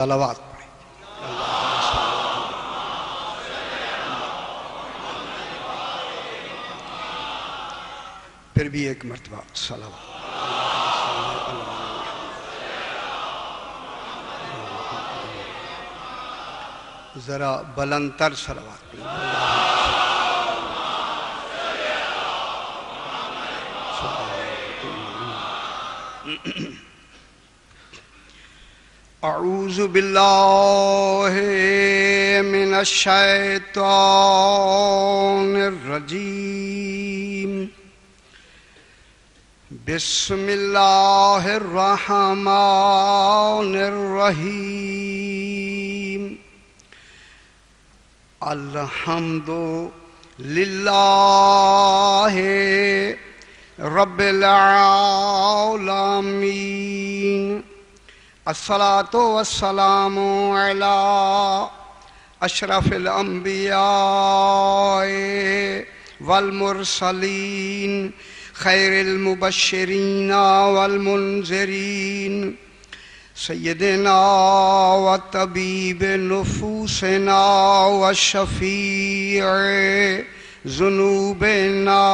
صلوات پڑھیں۔ پھر بھی ایک مرتبہ صلوات۔ ذرا بلند تر صلوات پڑھیں۔ اعوذ باللہ من الشیطان الرجیم، بسم اللہ الرحمن الرحیم، الحمد للہ رب العالمین، الصلاة والسلام علی اشرف الانبیاء والمرسلین، خیر المبشرین والمنذرین، سیدنا و طبیب نفوسنا و شفیع ذنوبنا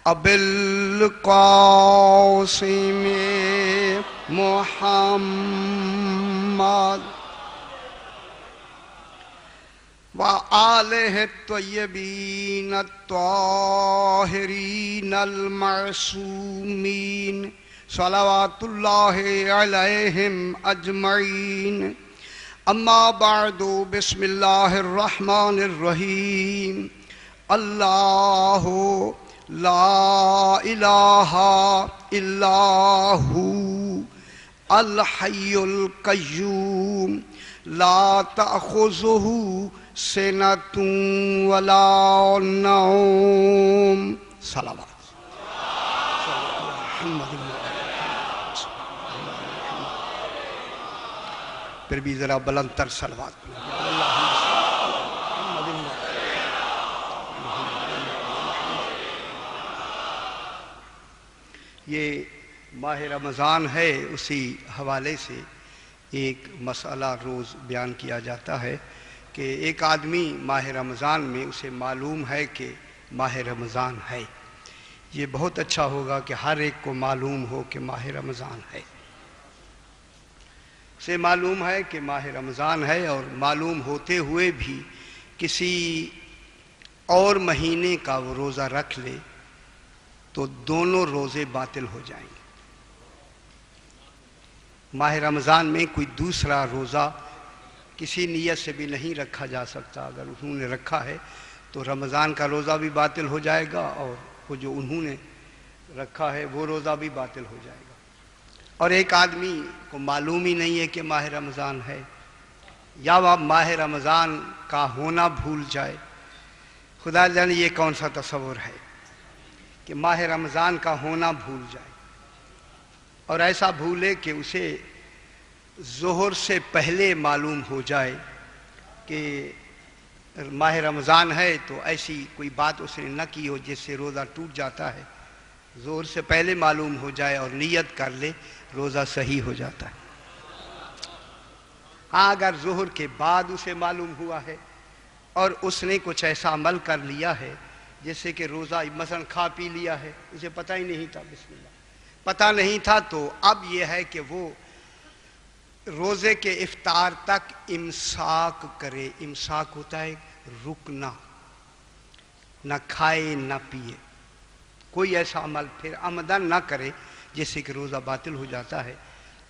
ابی القاسم محمد وآلہ الطیبین الطاہرین المعصومین، صلوات اللہ علیہم اجمعین۔ اما بعد، بسم اللہ الرحمن الرحیم، اللہ لا الہ الا ہو الحی القیوم، لا تأخذہ سنۃ ولا نوم۔ صلوات۔ پھر بھی ذرا بلند تر صلوات۔ یہ ماہ رمضان ہے، اسی حوالے سے ایک مسئلہ روز بیان کیا جاتا ہے کہ ایک آدمی ماہ رمضان میں اسے معلوم ہے کہ ماہ رمضان ہے۔ یہ بہت اچھا ہوگا کہ ہر ایک کو معلوم ہو کہ ماہ رمضان ہے، اسے معلوم ہے کہ ماہ رمضان ہے، اور معلوم ہوتے ہوئے بھی کسی اور مہینے کا وہ روزہ رکھ لے تو دونوں روزے باطل ہو جائیں گے۔ ماہ رمضان میں کوئی دوسرا روزہ کسی نیت سے بھی نہیں رکھا جا سکتا۔ اگر انہوں نے رکھا ہے تو رمضان کا روزہ بھی باطل ہو جائے گا، اور وہ جو انہوں نے رکھا ہے وہ روزہ بھی باطل ہو جائے گا۔ اور ایک آدمی کو معلوم ہی نہیں ہے کہ ماہ رمضان ہے، یا وہ ماہ رمضان کا ہونا بھول جائے۔ خدا جانے یہ کون سا تصور ہے کہ ماہ رمضان کا ہونا بھول جائے، اور ایسا بھولے کہ اسے ظہر سے پہلے معلوم ہو جائے کہ ماہ رمضان ہے، تو ایسی کوئی بات اس نے نہ کی ہو جس سے روزہ ٹوٹ جاتا ہے، ظہر سے پہلے معلوم ہو جائے اور نیت کر لے، روزہ صحیح ہو جاتا ہے۔ ہاں، اگر ظہر کے بعد اسے معلوم ہوا ہے اور اس نے کچھ ایسا عمل کر لیا ہے جیسے کہ روزہ مثلا کھا پی لیا ہے، اسے پتہ ہی نہیں تھا، بسم اللہ، پتہ نہیں تھا، تو اب یہ ہے کہ وہ روزے کے افطار تک امساک کرے۔ امساک ہوتا ہے رکنا، نہ کھائے نہ پیے، کوئی ایسا عمل پھر عمدن نہ کرے جس سے کہ روزہ باطل ہو جاتا ہے،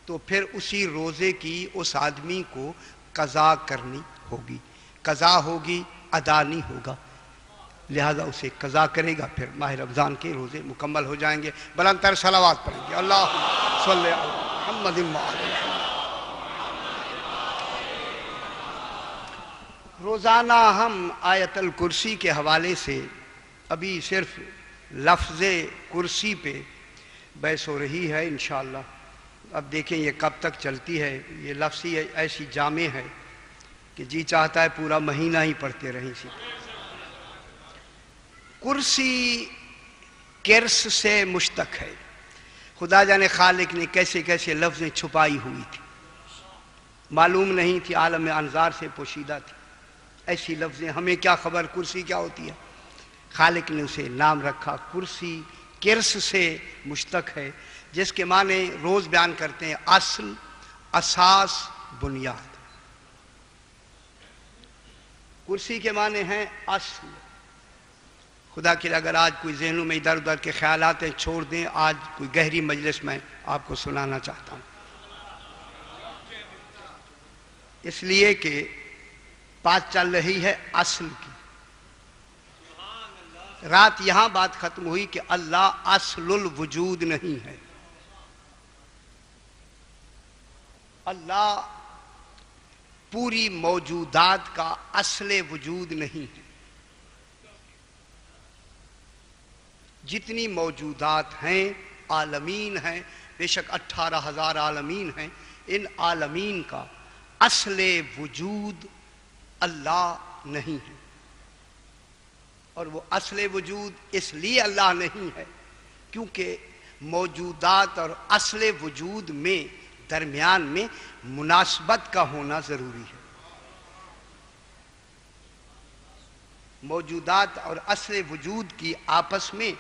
تو پھر اسی روزے کی اس آدمی کو قضا کرنی ہوگی۔ قضا ہوگی، ادا نہیں ہوگا، لہذا اسے قضا کرے گا، پھر ماہ رمضان کے روزے مکمل ہو جائیں گے۔ بلند تر صلوات پڑھیں گے، اللہم صلی علی محمد وعلی محمد۔ روزانہ ہم آیت الکرسی کے حوالے سے ابھی صرف لفظ کرسی پہ بحث ہو رہی ہے انشاءاللہ۔ اب دیکھیں یہ کب تک چلتی ہے۔ یہ لفظ ہی ایسی جامع ہے کہ جی چاہتا ہے پورا مہینہ ہی پڑھتے رہیں اسی۔ کرسی کرس سے مشتق ہے، خدا جانے خالق نے کیسے کیسے لفظیں چھپائی ہوئی تھی۔ معلوم نہیں تھی، عالم انظار سے پوشیدہ تھی۔ ایسی لفظیں ہمیں کیا خبر کرسی کیا ہوتی ہے، خالق نے اسے نام رکھا کرسی، کرس سے مشتق ہے، جس کے معنی روز بیان کرتے ہیں اصل، اساس، بنیاد۔ کرسی کے معنی ہیں اصل۔ خدا کے لیے اگر آج کوئی ذہنوں میں ادھر ادھر کے خیالات ہیں چھوڑ دیں، آج کوئی گہری مجلس میں آپ کو سنانا چاہتا ہوں، اس لیے کہ بات چل رہی ہے اصل کی۔ رات یہاں بات ختم ہوئی کہ اللہ اصل الوجود نہیں ہے، اللہ پوری موجودات کا اصل وجود نہیں ہے۔ جتنی موجودات ہیں، عالمین ہیں، بے شک 18,000 عالمین ہیں، ان عالمین کا اصل وجود اللہ نہیں ہے۔ اور وہ اصل وجود اس لیے اللہ نہیں ہے کیونکہ موجودات اور اصل وجود میں درمیان میں مناسبت کا ہونا ضروری ہے۔ موجودات اور اصل وجود کی آپس میں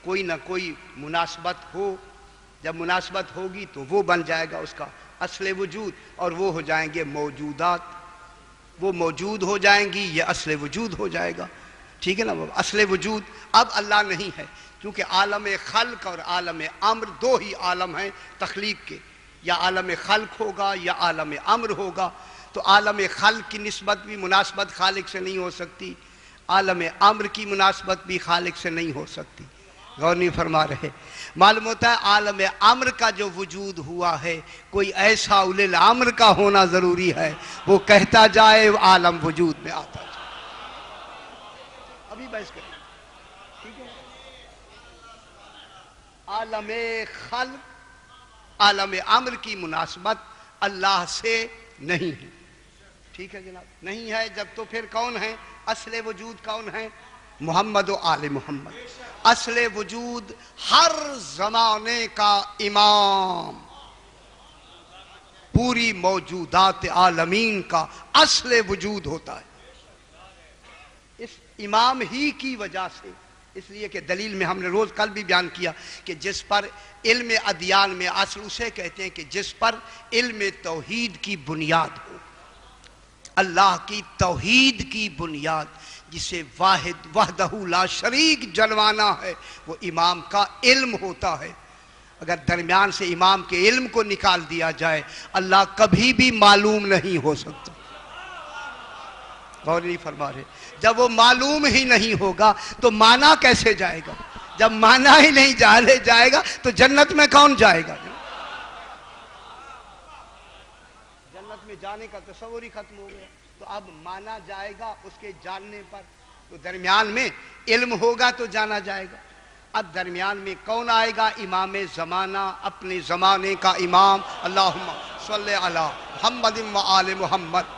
کوئی نہ کوئی مناسبت ہو، جب مناسبت ہوگی تو وہ بن جائے گا اس کا اصل وجود، اور وہ ہو جائیں گے موجودات، وہ موجود ہو جائیں گی، یہ اصل وجود ہو جائے گا۔ ٹھیک ہے نا؟ وہ اصل وجود اب اللہ نہیں ہے کیونکہ عالم خلق اور عالم امر دو ہی عالم ہیں تخلیق کے، یا عالم خلق ہوگا یا عالم امر ہوگا۔ تو عالم خلق کی نسبت بھی مناسبت خالق سے نہیں ہو سکتی، عالم امر کی مناسبت بھی خالق سے نہیں ہو سکتی۔ غور نہیں فرما رہے؟ معلوم ہوتا ہے عالم امر کا جو وجود ہوا ہے کوئی ایسا اولی الامر کا ہونا ضروری ہے، وہ کہتا جائے عالم وجود میں آتا جائے۔ ابھی بحث کریں، ٹھیک ہے؟ عالم خلق، عالم امر کی مناسبت اللہ سے نہیں ہے۔ ٹھیک ہے جناب؟ نہیں ہے جب تو پھر کون ہے اصل وجود؟ کون ہے؟ محمد و آل محمد۔ اصل وجود ہر زمانے کا امام، پوری موجودات عالمین کا اصل وجود ہوتا ہے۔ اس امام ہی کی وجہ سے، اس لیے کہ دلیل میں ہم نے روز کل بھی بیان کیا کہ جس پر علم ادیان میں اصل اسے کہتے ہیں کہ جس پر علم توحید کی بنیاد ہو، اللہ کی توحید کی بنیاد، جسے واحد وحدہ لا شریک جلوانا ہے، وہ امام کا علم ہوتا ہے۔ اگر درمیان سے امام کے علم کو نکال دیا جائے اللہ کبھی بھی معلوم نہیں ہو سکتا۔ غور نہیں فرما رہے؟ جب وہ معلوم ہی نہیں ہوگا تو مانا کیسے جائے گا؟ جب مانا ہی نہیں جائے گا تو جنت میں کون جائے گا؟ جنت میں جانے کا تصور ہی ختم ہو گیا۔ تو اب مانا جائے گا اس کے جاننے پر، تو درمیان میں علم ہوگا تو جانا جائے گا۔ اب درمیان میں کون آئے گا؟ امام زمانہ، اپنے زمانے کا امام۔ اللہم صلی علی محمد و آل محمد۔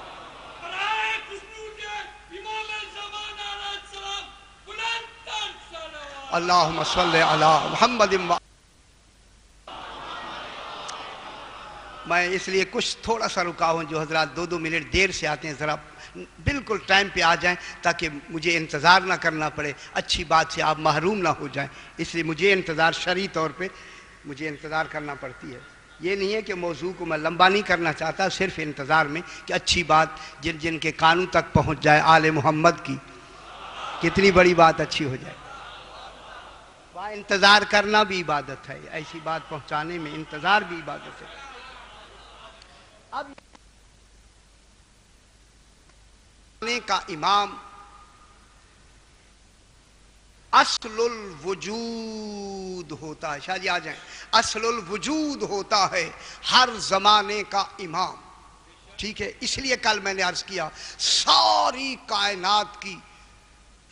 اللہم صلی علی محمد و۔ میں اس لیے کچھ تھوڑا سا رکا ہوں، جو حضرات 2-2 منٹ دیر سے آتے ہیں ذرا بالکل ٹائم پہ آ جائیں تاکہ مجھے انتظار نہ کرنا پڑے، اچھی بات سے آپ محروم نہ ہو جائیں۔ اس لیے مجھے انتظار شرعی طور پہ مجھے انتظار کرنا پڑتی ہے۔ یہ نہیں ہے کہ موضوع کو میں لمبا نہیں کرنا چاہتا، صرف انتظار میں کہ اچھی بات جن کے کانوں تک پہنچ جائے آل محمد کی، کتنی بڑی بات اچھی ہو جائے۔ وہاں انتظار کرنا بھی عبادت ہے، ایسی بات پہنچانے میں انتظار بھی عبادت ہے۔ اب کا امام اصل الوجود ہوتا ہے، شاید آ جائیں، اصل الوجود ہوتا ہے ہر زمانے کا امام۔ ٹھیک ہے؟ اس لیے کل میں نے عرض کیا ساری کائنات کی،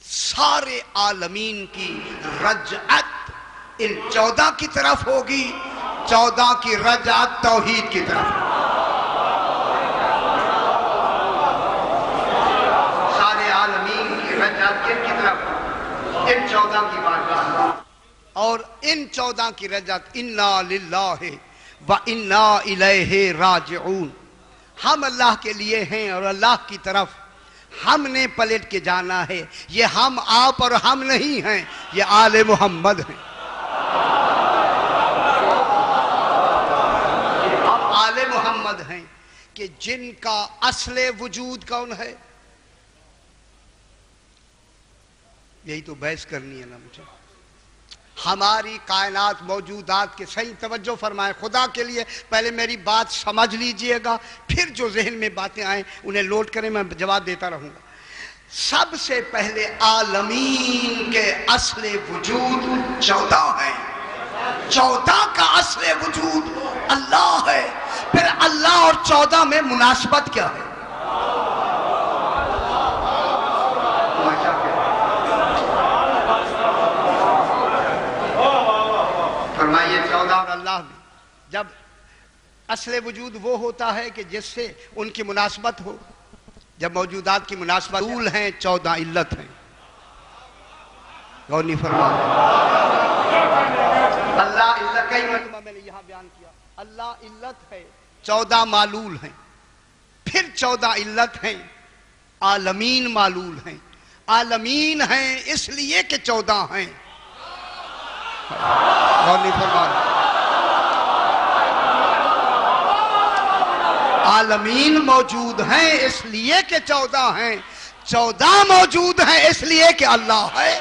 سارے عالمین کی رجعت ان 14 کی طرف ہوگی، 14 کی رجعت توحید کی طرف ہوگی۔ ان 14 کی بات، اور ان 14 کی رجعت انا للہ و انا الیہ راجعون، ہم اللہ کے لیے ہیں اور اللہ کی طرف ہم نے پلٹ کے جانا ہے. یہ ہم آپ اور ہم نہیں ہیں, یہ آل محمد ہیں. ہم آل محمد ہیں کہ جن کا اصل وجود کون ہے. یہی تو بحث کرنی ہے نا مجھے. ہماری کائنات موجودات کے صحیح توجہ فرمائیں خدا کے لیے. پہلے میری بات سمجھ لیجئے گا, پھر جو ذہن میں باتیں آئیں انہیں لوٹ کریں, میں جواب دیتا رہوں گا. سب سے پہلے عالمین کے اصل وجود 14 ہیں. 14 کا اصل وجود اللہ ہے. پھر اللہ اور 14 میں مناسبت کیا ہے؟ فرمائیے 14 اور اللہ میں جب اصل وجود وہ ہوتا ہے کہ جس سے ان کی مناسبت ہو. جب موجودات کی مناسبت طول ہیں 14 علت ہیں. غور نہیں فرما. اللہ علت کئی مرتبہ میں نے یہاں بیان کیا. اللہ علت ہے, 14 معلول ہیں. پھر 14 علت ہیں. عالمین معلول ہیں. عالمین ہیں اس لیے کہ 14 ہیں. غور نہیں فرما. عالمین موجود ہیں اس لیے کہ 14 ہیں. 14 موجود ہیں اس لیے کہ اللہ ہے.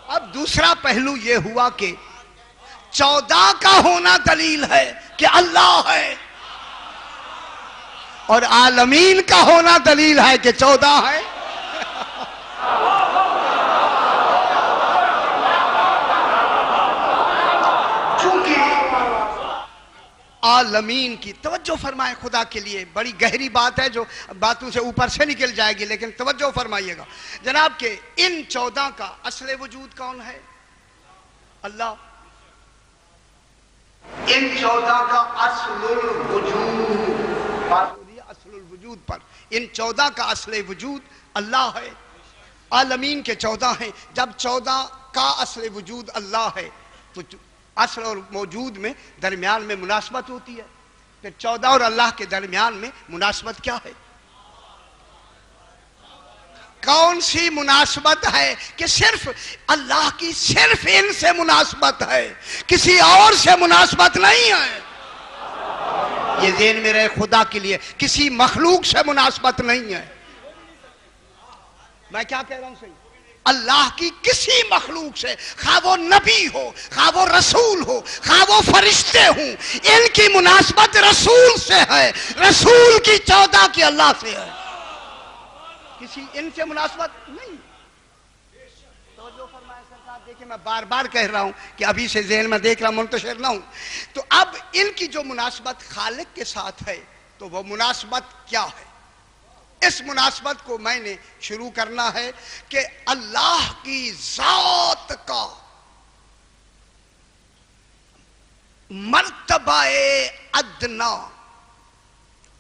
اب دوسرا پہلو یہ ہوا کہ 14 کا ہونا دلیل ہے کہ اللہ ہے, اور عالمین کا ہونا دلیل ہے کہ 14 ہے. عالمین کی توجہ فرمائیں خدا کے لیے. بڑی گہری بات ہے جو باتوں سے اوپر سے نکل جائے گی, لیکن توجہ فرمائیے گا جناب کہ ان 14 کا اصل وجود کون ہے؟ اللہ. ان 14 کا اصل الوجود, اصل الوجود پر ان 14 کا اصل وجود اللہ ہے. عالمین کے 14 ہیں. جب 14 کا اصل وجود اللہ ہے تو اصل اور موجود میں درمیان میں مناسبت ہوتی ہے. پھر 14 اور اللہ کے درمیان میں مناسبت کیا ہے؟ کون سی مناسبت ہے کہ صرف اللہ کی صرف ان سے مناسبت ہے, کسی اور سے مناسبت نہیں ہے. یہ ذہن میں رہے خدا کے لیے, کسی مخلوق سے مناسبت نہیں ہے. میں کیا کہہ رہا ہوں صحیح؟ اللہ کی کسی مخلوق سے, خواہ وہ نبی ہو, خواہ وہ رسول ہو, خواہ وہ فرشتے ہوں, ان کی مناسبت رسول سے ہے. رسول کی 14 کی اللہ سے ہے, کسی ان سے مناسبت نہیں. توجہ فرمائے سرکار. دیکھیں میں بار بار کہہ رہا ہوں کہ ابھی سے ذہن میں دیکھ رہا منتشر نہ ہوں. تو اب ان کی جو مناسبت خالق کے ساتھ ہے تو وہ مناسبت کیا ہے؟ اس مناسبت کو میں نے شروع کرنا ہے کہ اللہ کی ذات کا مرتبہ ادنا,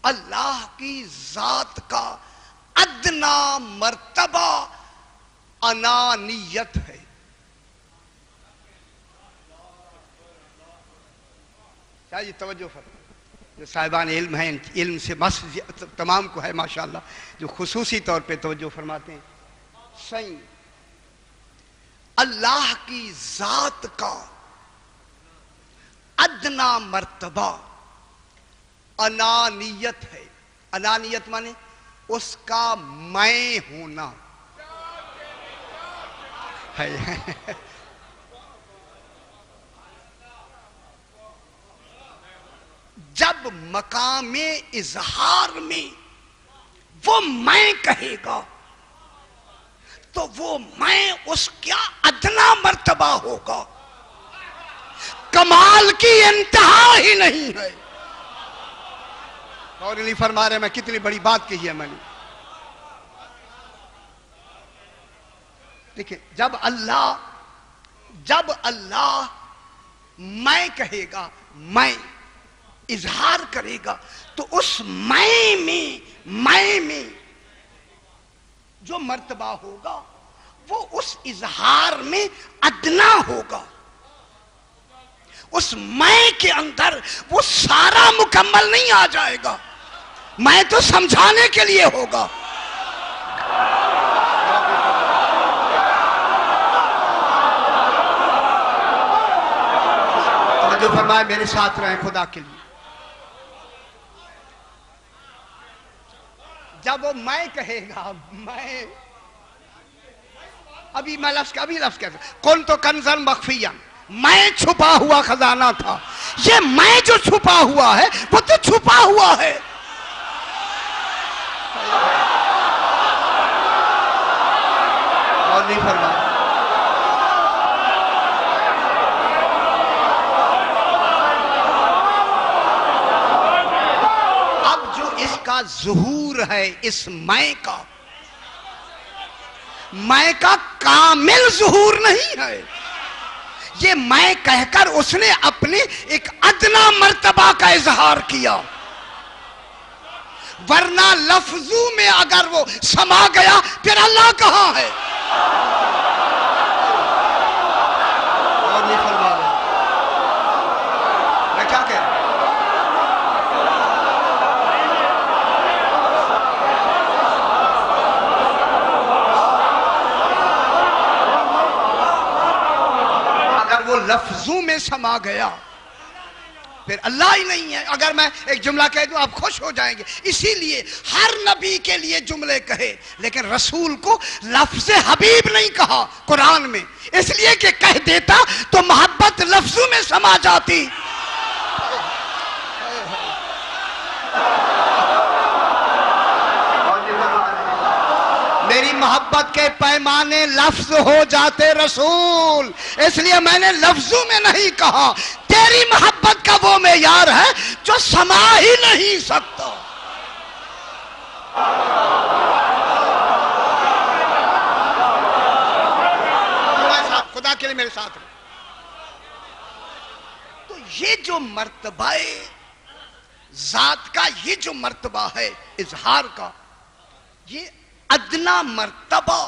اللہ کی ذات کا ادنا مرتبہ انانیت ہے. چاہیے توجہ فرمائیں. جو صاحبان علم ہیں, علم سے بس تمام کو ہے ماشاءاللہ, جو خصوصی طور پہ توجہ فرماتے ہیں. صحیح اللہ کی ذات کا ادنا مرتبہ انانیت ہے. انانیت مانے اس کا میں ہونا ہے. جب مقام اظہار میں وہ میں کہے گا تو وہ میں اس کا ادنا مرتبہ ہوگا, کمال کی انتہا ہی نہیں ہے. اور نہیں فرما رہے میں کتنی بڑی بات کہی ہے میں نے. دیکھیں جب اللہ میں کہے گا, میں اظہار کرے گا, تو اس میں جو مرتبہ ہوگا وہ اس اظہار میں ادنا ہوگا، اس میں کے اندر وہ سارا مکمل نہیں آ جائے گا، میں تو سمجھانے کے لیے ہوگا۔ جو فرمائے میرے ساتھ رہیں خدا کے لیے، جب وہ میں کہے گا، میں ابھی لفظ کہتا کن تو کنزن مخفیا، میں چھپا ہوا خزانہ تھا، یہ میں جو چھپا ہوا ہے وہ تو چھپا ہوا ہے۔ اور نہیں فرمایا کا ظہور ہے، اس میں کا کامل ظہور نہیں ہے، یہ میں کہہ کر اس نے اپنے ایک ادنا مرتبہ کا اظہار کیا، ورنہ لفظوں میں اگر وہ سما گیا پھر اللہ کہاں ہے؟ اور نہیں فرما رہا میں کیا کہہ رہا ہوں؟ وہ لفظوں میں سما گیا پھر اللہ ہی نہیں ہے۔ اگر میں ایک جملہ کہہ دوں آپ خوش ہو جائیں گے، اسی لیے ہر نبی کے لیے جملے کہے، لیکن رسول کو لفظ حبیب نہیں کہا قرآن میں، اس لیے کہ کہہ دیتا تو محبت لفظوں میں سما جاتی۔ میری محبت کے پیمانے لفظ ہو جاتے رسول، اس لیے میں نے لفظوں میں نہیں کہا، تیری محبت کا وہ معیار ہے جو سما ہی نہیں سکتا۔ خدا کے لیے میرے ساتھ رہو۔ تو یہ جو مرتبہ ذات کا، یہ جو مرتبہ ہے اظہار کا، یہ ادنا مرتبہ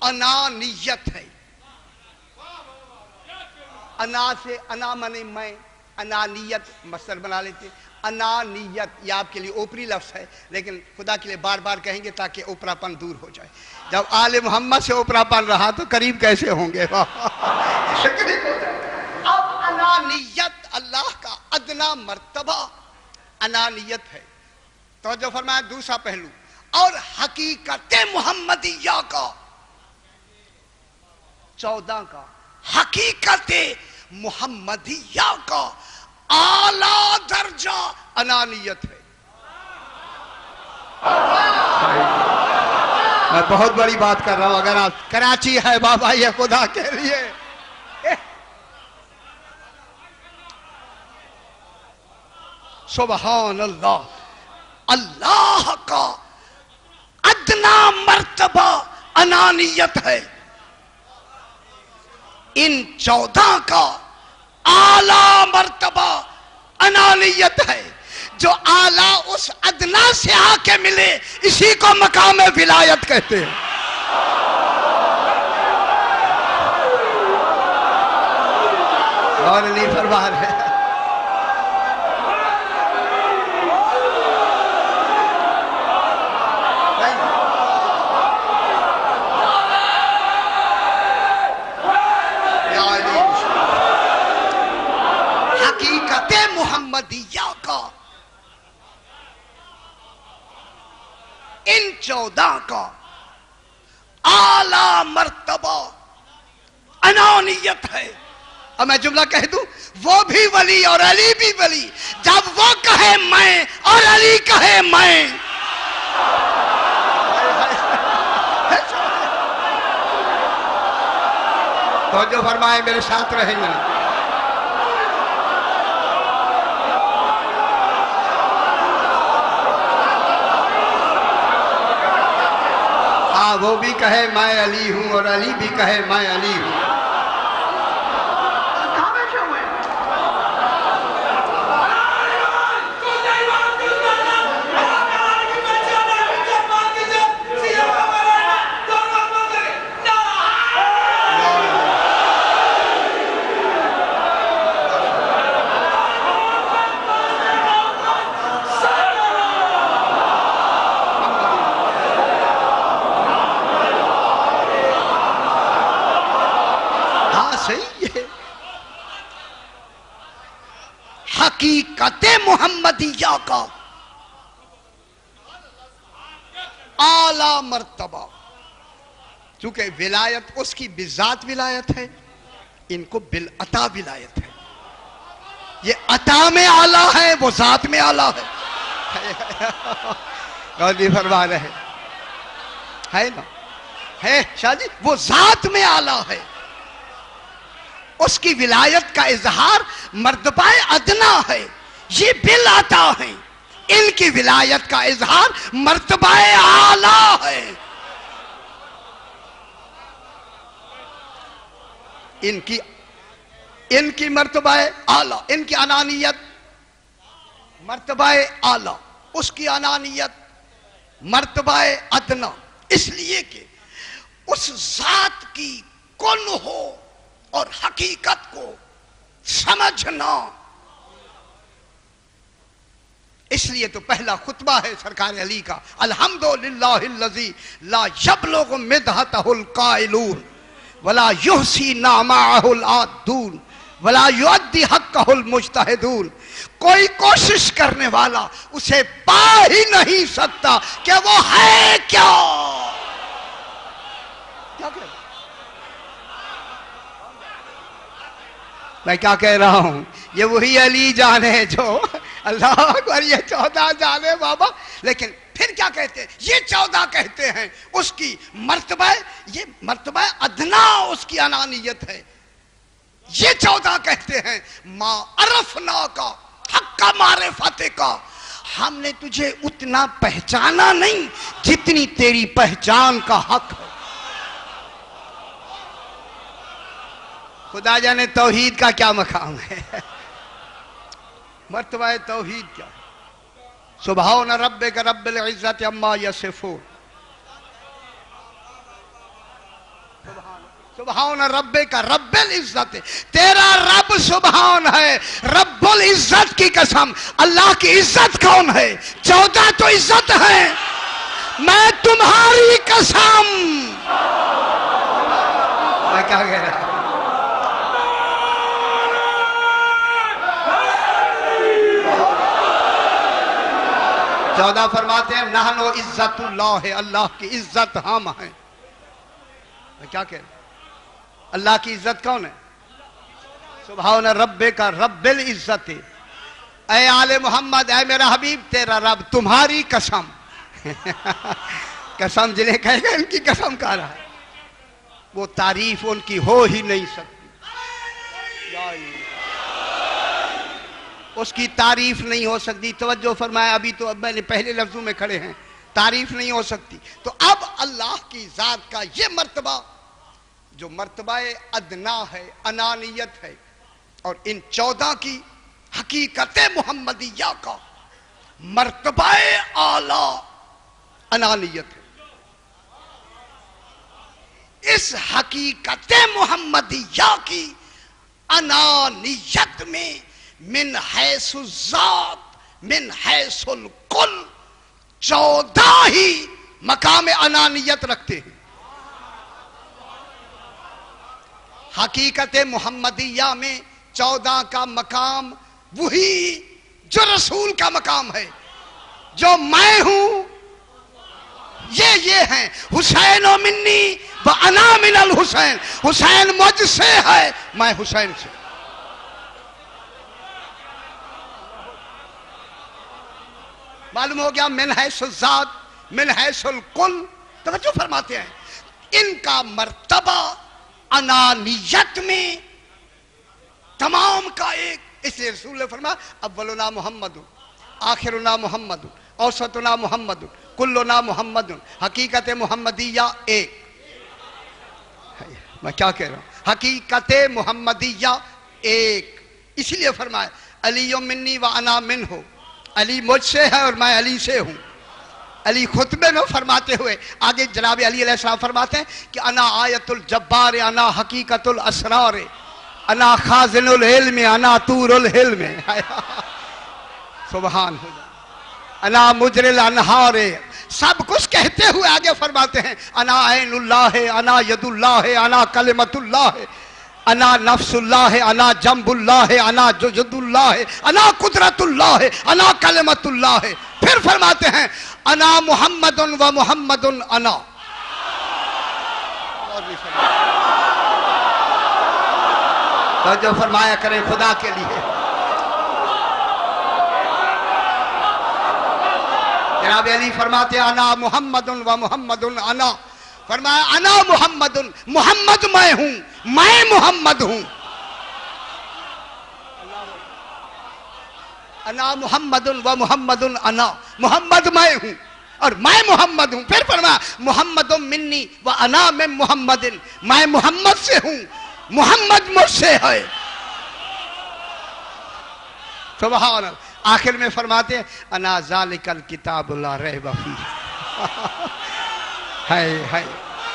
انانیت ہے۔ انا سے انا منے میں، انانیت مصدر بنا لیتے، انانیت یہ آپ کے لیے اوپری لفظ ہے، لیکن خدا کے لیے بار بار کہیں گے تاکہ اوپرا پن دور ہو جائے۔ جب آل محمد سے اوپرا پن رہا تو قریب کیسے ہوں گے؟ اب انانیت اللہ کا ادنا مرتبہ انانیت ہے۔ توجہ فرمایا دوسرا پہلو، اور حقیقت محمدیہ کا 14 کا، حقیقت محمدیہ کا اعلیٰ درجہ انانیت ہے۔ میں بہت بڑی بات کر رہا ہوں، اگر آپ کراچی ہے بابا یہ خدا کے لیے، سبحان اللہ، اللہ کا ادنا مرتبہ انانیت ہے، ان 14 کا اعلیٰ مرتبہ انانیت ہے۔ جو اعلیٰ اس ادنا سے آ کے ملے اسی کو مقام ولایت کہتے ہیں۔ اور نہیں فرما رہے حقیقت محمدیہ کا ان 14 کا اعلیٰ مرتبہ انانیت ہے۔ اب میں جملہ کہہ دوں، وہ بھی ولی اور علی بھی ولی، جب وہ کہے میں اور علی کہے میں، تو جو فرمائے میرے ساتھ رہیں گے۔ ہاں وہ بھی کہے میں علی ہوں اور علی بھی کہے میں علی ہوں۔ صحیح ہے، حقیقت محمدیہ کا اعلی مرتبہ، چونکہ ولایت اس کی بذات ولایت ہے، ان کو بالعطا ولایت ہے، یہ عطا میں اعلی ہے، وہ ذات میں اعلی ہے۔ غوثی فرما رہے ہے نا، ہے شاہ جی، وہ ذات میں اعلی ہے، اس کی ولایت کا اظہار مرتبہ ادنا ہے، یہ بالعطا ہیں، ان کی ولایت کا اظہار مرتبہ اعلی ہے، ان کی مرتبہ اعلی، ان کی انانیت مرتبہ اعلی، اس کی انانیت مرتبہ ادنا، اس لیے کہ اس ذات کی کن ہو اور حقیقت کو سمجھنا، اس لیے تو پہلا خطبہ ہے سرکار علی کا، الحمدللہ الذی لا یبلغ مدحتہ القائلون ولا یحصی نعماہ العادون ولا یؤدی حقہ المجتہدون، کوئی کوشش کرنے والا اسے پا ہی نہیں سکتا کہ وہ ہے کیا میں کیا کہہ رہا ہوں، یہ وہی علی جان ہے جو اللہ اکبر، یہ 14 جانے بابا، لیکن پھر کیا کہتے ہیں، یہ 14 کہتے ہیں اس کی مرتبہ، یہ مرتبہ ادنا اس کی انانیت ہے، یہ 14 کہتے ہیں ما عرفنا کا حق معرفت کا، ہم نے تجھے اتنا پہچانا نہیں جتنی تیری پہچان کا حق ہے۔ خدا جانے توحید کا کیا مقام ہے، مرتبہ توحید کیا ہے، سبحان ربک رب العزت عما یصفون، سبحان ربک رب العزت، تیرا رب سبحان ہے، رب العزت کی قسم، اللہ کی عزت کون ہے، 14 تو عزت ہے، میں تمہاری قسم، میں کیا کہہ رہا ہوں، 14 فرماتے ہیں نحن عزت اللہ ہے، اللہ کی عزت ہم ہیں، میں کیا کہہ رہا ہوں، اللہ کی عزت کون ہے، سبحان ربک رب العزت، اے آل محمد، اے میرا حبیب، تیرا رب تمہاری قسم، قسم جنہیں کہے گا ان کی قسم کہہ رہا ہے، وہ تعریف ان کی ہو ہی نہیں سکتی، اس کی تعریف نہیں ہو سکتی، توجہ فرمایا، ابھی تو اب میں نے پہلے لفظوں میں کھڑے ہیں، تعریف نہیں ہو سکتی، تو اب اللہ کی ذات کا یہ مرتبہ جو مرتبہ ادنا ہے، انانیت ہے، اور ان 14 کی حقیقت محمدیہ کا مرتبہ اعلی انانیت ہے، اس حقیقت محمدیہ کی انانیت میں من حیث الذات من حیث الکل 14 ہی مقام انانیت رکھتے ہیں، حقیقت محمدیہ میں 14 کا مقام وہی جو رسول کا مقام ہے، جو میں ہوں یہ ہیں، حسین و منی و انا من الحسین، حسین مجھ سے ہے، میں حسین سے، معلوم ہو گیا، من حیث الذات من حیث الکل، توجہ فرماتے ہیں ان کا مرتبہ انانیت میں تمام کا ایک، اس لیے رسول نے فرمایا اولنا محمد آخرنا محمد اوسطنا محمد کلنا محمد، حقیقت محمدیہ ایک، میں کیا کہہ رہا ہوں، حقیقت محمدیہ ایک، اسی لیے فرمایا علی منی و انا منہ، علی مجھ سے ہے اور میں علی سے ہوں، علی خطبے میں فرماتے ہوئے آگے جناب علی علیہ السلام فرماتے ہیں کہ انا آیت الجبار، انا حقیقت الاسرار، انا خازن العلم، انا طور الحلم، سبحان اللہ، انا مجری الانہار، سب کچھ کہتے ہوئے آگے فرماتے ہیں انا عین اللہ ہے، انا ید اللہ ہے، انا کلمت اللہ ہے، انا نفس اللہ ہے، انا جنب اللہ ہے، انا جد اللہ ہے، انا قدرت اللہ ہے، انا کلمت اللہ ہے۔ پھر فرماتے ہیں انا محمد و محمد انا۔ تو جو فرمایا کریں خدا کے لیے۔ جناب علی فرماتے ہیں انا محمد و محمد انا، فرمایا انا محمد، محمد میں ہوں، میں محمد ہوں۔ انا محمد و محمد انا، محمد میں ہوں اور میں محمد ہوں۔ پھر فرمایا محمد منی و انا من محمد، میں محمد سے ہوں، محمد مجھ سے ہے۔ سبحان اللہ۔ آخر میں فرماتے ہیں انا ذالک الکتاب لا ریب فیہ۔ ہے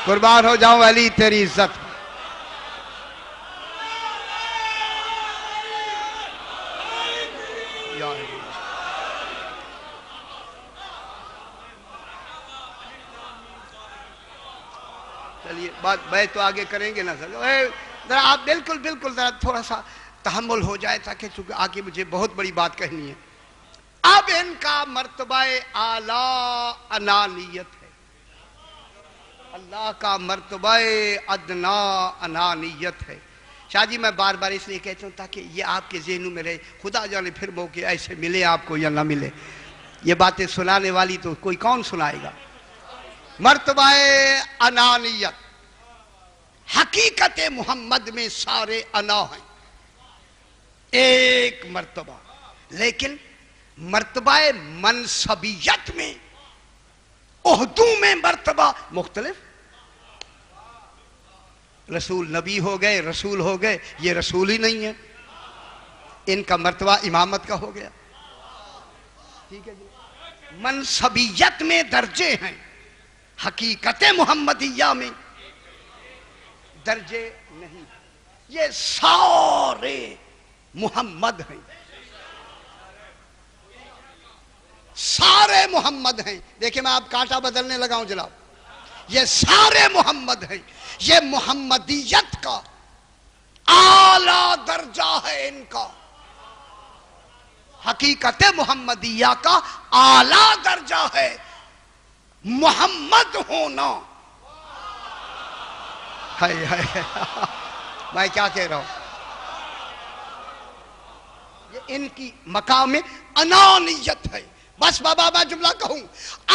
قربان ہو جاؤں علی تیری عزت۔ چلیے بات تو آگے کریں گے نا سر، ذرا آپ بالکل ذرا تھوڑا سا تحمل ہو جائے، تاکہ چونکہ آگے مجھے بہت بڑی بات کہنی ہے۔ اب ان کا مرتبہ اعلیٰ انانیت ہے، اللہ کا مرتبہ ادنا انانیت ہے۔ شاہ جی میں بار بار اس لیے کہتا ہوں تاکہ یہ آپ کے ذہنوں میں رہے، خدا جانے پھر موقع ایسے ملے آپ کو یا نہ ملے، یہ باتیں سنانے والی تو کوئی کون سنائے گا۔ مرتبہ انانیت، حقیقت محمد میں سارے انا ہیں، ایک مرتبہ، لیکن مرتبہ منصبیت میں، عہدوں میں مرتبہ مختلف۔ رسول نبی ہو گئے، رسول ہو گئے، یہ رسول ہی نہیں ہے، ان کا مرتبہ امامت کا ہو گیا۔ ٹھیک ہے جی، منصبیت میں درجے ہیں، حقیقت محمدیہ میں درجے نہیں، یہ سارے محمد ہیں، سارے محمد ہیں۔ دیکھیں میں آپ کانٹا بدلنے لگا ہوں جناب، یہ سارے محمد ہیں، یہ محمدیت کا اعلیٰ درجہ ہے، ان کا حقیقت محمدیہ کا اعلیٰ درجہ ہے محمد ہونا۔ میں کیا کہہ رہا ہوں، یہ ان کی مقام انانیت ہے۔ بس بابا میں جملہ کہوں،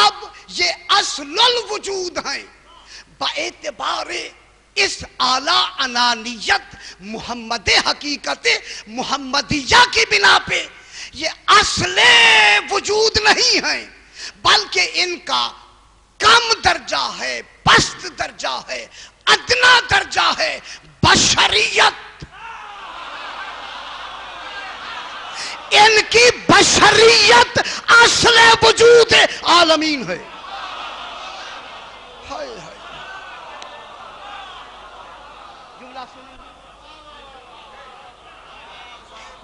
اب یہ اصل الوجود ہیں، باعتبار اس اعلیٰ انانیت محمد حقیقت محمدیہ کی بنا پہ یہ اصل وجود نہیں ہیں، بلکہ ان کا کم درجہ ہے، پست درجہ ہے، ادنا درجہ ہے، بشریت۔ ان کی بشریت اصل وجود عالمین ہے۔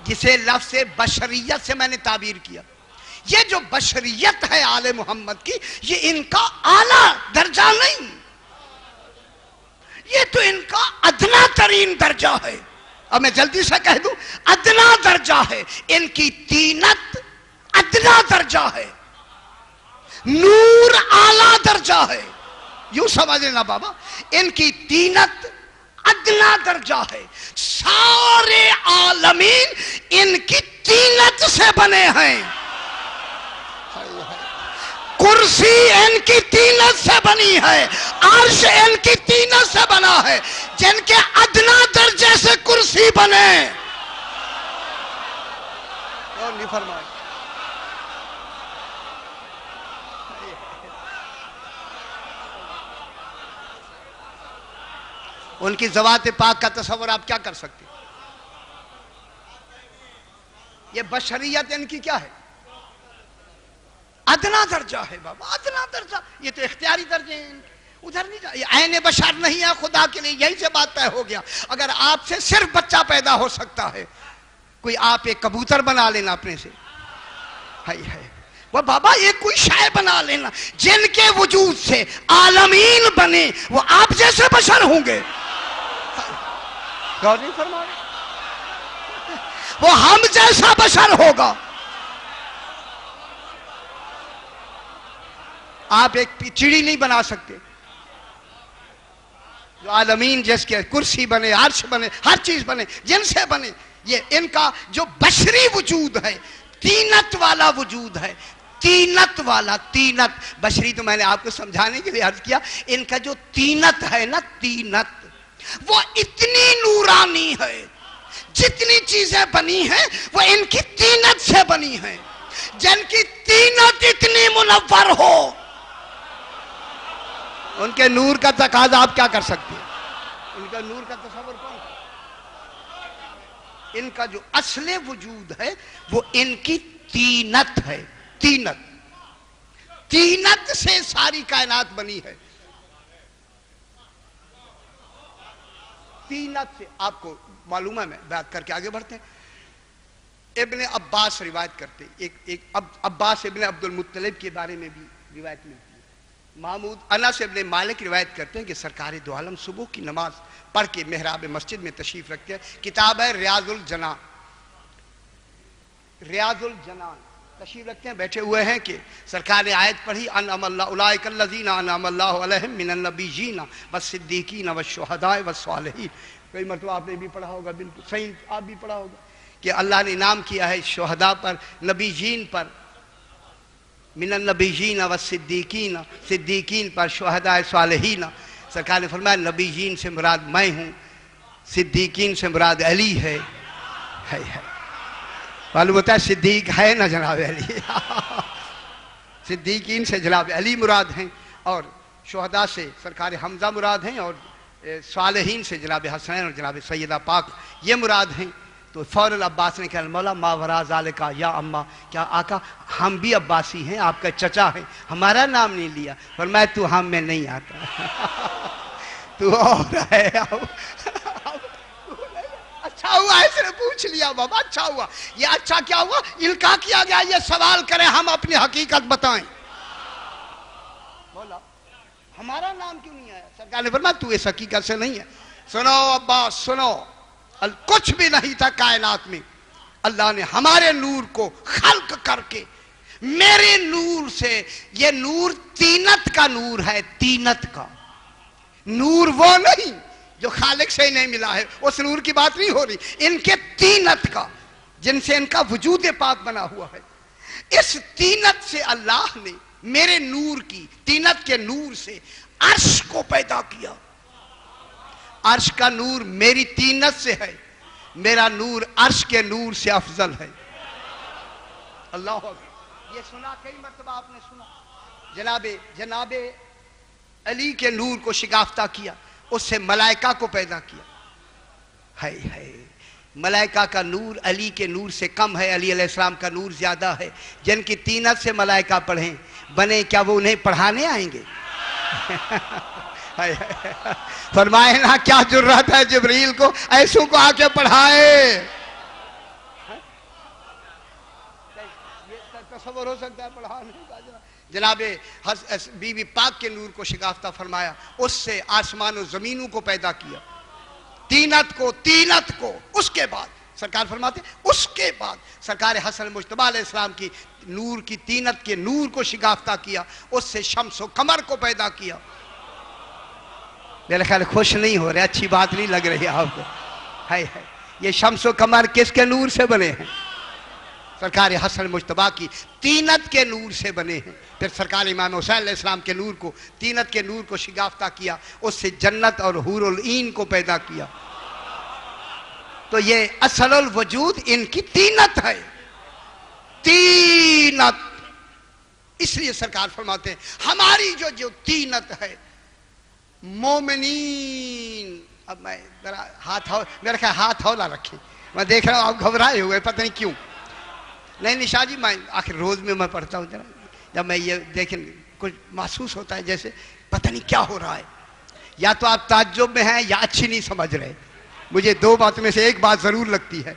جسے لفظ بشریت سے میں نے تعبیر کیا، یہ جو بشریت ہے آل محمد کی، یہ ان کا اعلیٰ درجہ نہیں، یہ تو ان کا ادنا ترین درجہ ہے۔ اب میں جلدی سے کہہ دوں، ادنا درجہ ہے، ان کی تینت ادنا درجہ ہے، نور اعلیٰ درجہ ہے۔ یوں سمجھ لینا بابا، ان کی تینت ادنا درجہ ہے، سارے عالمین ان کی تینت سے بنے ہیں، کرسی ان کی تینت سے بنی ہے، عرش ان کی تینت سے بنا ہے، جن کے ادنا درجے سے کرسی بنے۔ اور نہیں فرمائے ان کی ذوات پاک کا تصور آپ کیا کر سکتے؟ یہ بشریت ان کی کیا ہے؟ ادنا درجہ ہے بابا، ادنا درجہ۔ یہ تو اختیاری درجے ہیں، ادھر نہیں جا، یہ عین بشر نہیں ہے خدا کے لیے، یہی سے بات طے ہو گیا۔ اگر آپ سے صرف بچہ پیدا ہو سکتا ہے، کوئی آپ ایک کبوتر بنا لینا اپنے سے، وہ بابا یہ کوئی شے بنا لینا، جن کے وجود سے عالمین بنے وہ آپ جیسے بشر ہوں گے۔ غور نہیں فرما رہے؟ وہ ہم جیسا بشر ہوگا. آپ ایک چڑی نہیں بنا سکتے جو عالمین جس کے کرسی بنے، عرش بنے، ہر چیز بنے، جن سے بنے. یہ ان کا جو بشری وجود ہے، تینت والا وجود ہے. تینت والا، تینت بشری تو میں نے آپ کو سمجھانے کے لیے عرض کیا. ان کا جو تینت ہے نا، تینت، وہ اتنی نورانی ہے. جتنی چیزیں بنی ہیں وہ ان کی تینت سے بنی ہیں. جن کی تینت اتنی منور ہو، ان کے نور کا تقاضا آپ کیا کر سکتے ہیں؟ ان کا نور کا تصور کون ہے؟ ان کا جو اصل وجود ہے وہ ان کی تینت ہے. تینت، تینت سے ساری کائنات بنی ہے. تینت سے آپ کو معلوم ہے. میں بات کر کے آگے بڑھتے ہیں. ابن عباس روایت کرتے، ایک عباس ابن عبد المطلب کے بارے میں بھی روایت ملتی ہے. محمود انس ابن مالک روایت کرتے ہیں کہ سرکار دو عالم صبح کی نماز پڑھ کے محراب مسجد میں تشریف رکھتے ہیں. کتاب ہے ریاض الجنان، ریاض الجنان تشریف رکھتے ہیں. بیٹھے ہوئے ہیں کہ سرکار نے آیت پڑھی، انعم اللہ اولئک الذین انعم اللہ علیہم من النبیین والصدیقین والشہداء والصالحین. کئی مرتبہ آپ نے بھی پڑھا ہوگا، بالکل صحیح آپ بھی پڑھا ہوگا کہ اللہ نے انعام کیا ہے شہداء پر، نبیین پر، من النبیین والصدیقین، صدیقین پر، شہداء صالحین. سرکار نے فرمایا نبیین سے مراد میں ہوں، صدیقین سے مراد علی ہے. معلوم ہوتا ہے صدیق ہے نا جناب علی. صدیقین سے جناب علی مراد ہیں، اور شہداء سے سرکار حمزہ مراد ہیں، اور صالحین سے جناب حسنین اور جناب سیدہ پاک یہ مراد ہیں. تو فوراً عباس نے کہا مولا ما وراء ذالک یا اما، کیا آقا ہم بھی عباسی ہیں، آپ کا چچا ہیں، ہمارا نام نہیں لیا. فرمایا تو ہم میں نہیں آتا. تو اور ہے. اچھا ہوا اس نے پوچھ لیا بابا، اچھا ہوا. یہ اچھا کیا ہوا؟ القاء کیا گیا یہ سوال کریں، ہم اپنی حقیقت بتائیں. بولا ہمارا نام کیوں نہیں آیا؟ سرکار نے فرمایا تو اس حقیقت سے نہیں ہے. سنو عباس سنو، کچھ بھی نہیں تھا کائنات میں، اللہ نے ہمارے نور کو خلق کر کے میرے نور سے، یہ نور تینت کا نور ہے. تینت کا نور وہ نہیں جو خالق سے ہی نہیں ملا ہے، اس نور کی بات نہیں ہو رہی. ان کے تینت کا، جن سے ان کا وجود پاک بنا ہوا ہے، اس تینت سے اللہ نے میرے نور کی، تینت کے نور سے عرش کو پیدا کیا. عرش کا نور میری تینت سے ہے، میرا نور عرش کے نور سے افضل ہے. اللہ اکبر. یہ سنا کئی مرتبہ آپ نے سنا. جناب علی کے نور کو شگافتہ کیا، اس سے ملائکہ کو پیدا کیا. ملائکہ کا نور علی کے نور سے کم ہے، علی علیہ السلام کا نور زیادہ ہے. جن کی تینت سے ملائکہ پڑھیں بنے، کیا وہ انہیں پڑھانے آئیں گے؟ فرمائے نا کیا جرات ہے جبریل کو ایسوں کو آ کے پڑھائے. تصور ہو سکتا ہے پڑھانے کا؟ جناب بی بی پاک کے نور کو شگافتہ فرمایا، اس سے آسمان و زمینوں کو پیدا کیا، تینت کو. اس کے بعد سرکار فرماتے اس کے بعد سرکار حسن مجتبی علیہ السلام کی نور کی، تینت کے نور کو شگافتہ کیا، اس سے شمس و قمر کو پیدا کیا. میرے خیال خوش نہیں ہو رہے، اچھی بات نہیں لگ رہی آپ کو. یہ شمس و قمر کس کے نور سے بنے ہیں؟ سرکار حسن مجتبی کی تینت کے نور سے بنے ہیں. پھر سرکار امام حسین علیہ السلام کے نور کو، تینت کے نور کو شگافتہ کیا، اس سے جنت اور حور العین کو پیدا کیا. تو یہ اصل الوجود ان کی تینت ہے. تینت. اس لیے سرکار فرماتے ہیں ہماری جو تینت ہے مومنین. اب میں ذرا میرا خیال ہاتھ ہولا رکھیں، میں دیکھ رہا ہوں آپ گھبرائے ہوئے، پتہ نہیں کیوں. نہیں نشا جی، میں آخر روز میں پڑھتا ہوں، ذرا جب میں یہ دیکھیں کچھ محسوس ہوتا ہے جیسے پتہ نہیں کیا ہو رہا ہے. یا تو آپ تعجب میں ہیں یا اچھی نہیں سمجھ رہے. مجھے دو باتوں میں سے ایک بات ضرور لگتی ہے.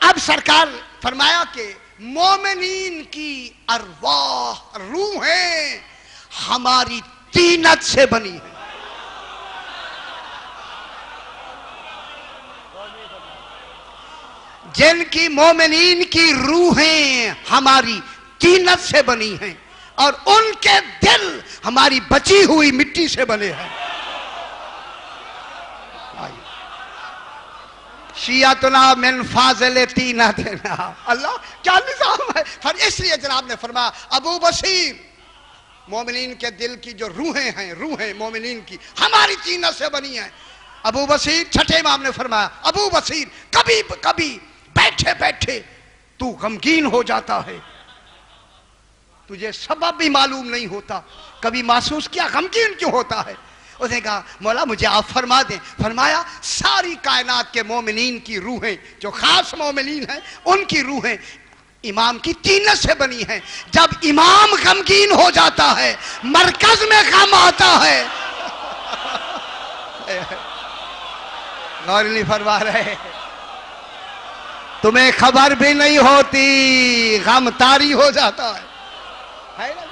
اب سرکار فرمایا کہ مومنین کی ارواح، روحیں ہماری تینت سے بنی ہیں. جن کی مومنین کی روحیں ہماری طینت سے بنی ہیں اور ان کے دل ہماری بچی ہوئی مٹی سے بنے ہیں. شیعتنا من فاضل طینتنا. اللہ کیا نظام ہے. اس لیے جناب نے فرمایا ابو بصیر مومنین کے دل کی جو روحیں ہیں، روحیں مومنین کی ہماری طینت سے بنی ہیں. ابو بصیر چھٹے امام نے فرمایا ابو بصیر کبھی کبھی بیٹھے بیٹھے تو غمگین ہو جاتا ہے، تجھے سبب بھی معلوم نہیں ہوتا، کبھی محسوس کیا غمگین کیوں ہوتا ہے؟ اس نے کہا مولا مجھے آپ فرما دیں. فرمایا ساری کائنات کے مومنین کی روحیں جو خاص مومنین ہیں ان کی روحیں امام کی طینت سے بنی ہیں. جب امام غمگین ہو جاتا ہے مرکز میں غم آتا ہے. غور نہیں فرما رہے؟ تمہیں خبر بھی نہیں ہوتی غم طاری ہو جاتا ہے نا؟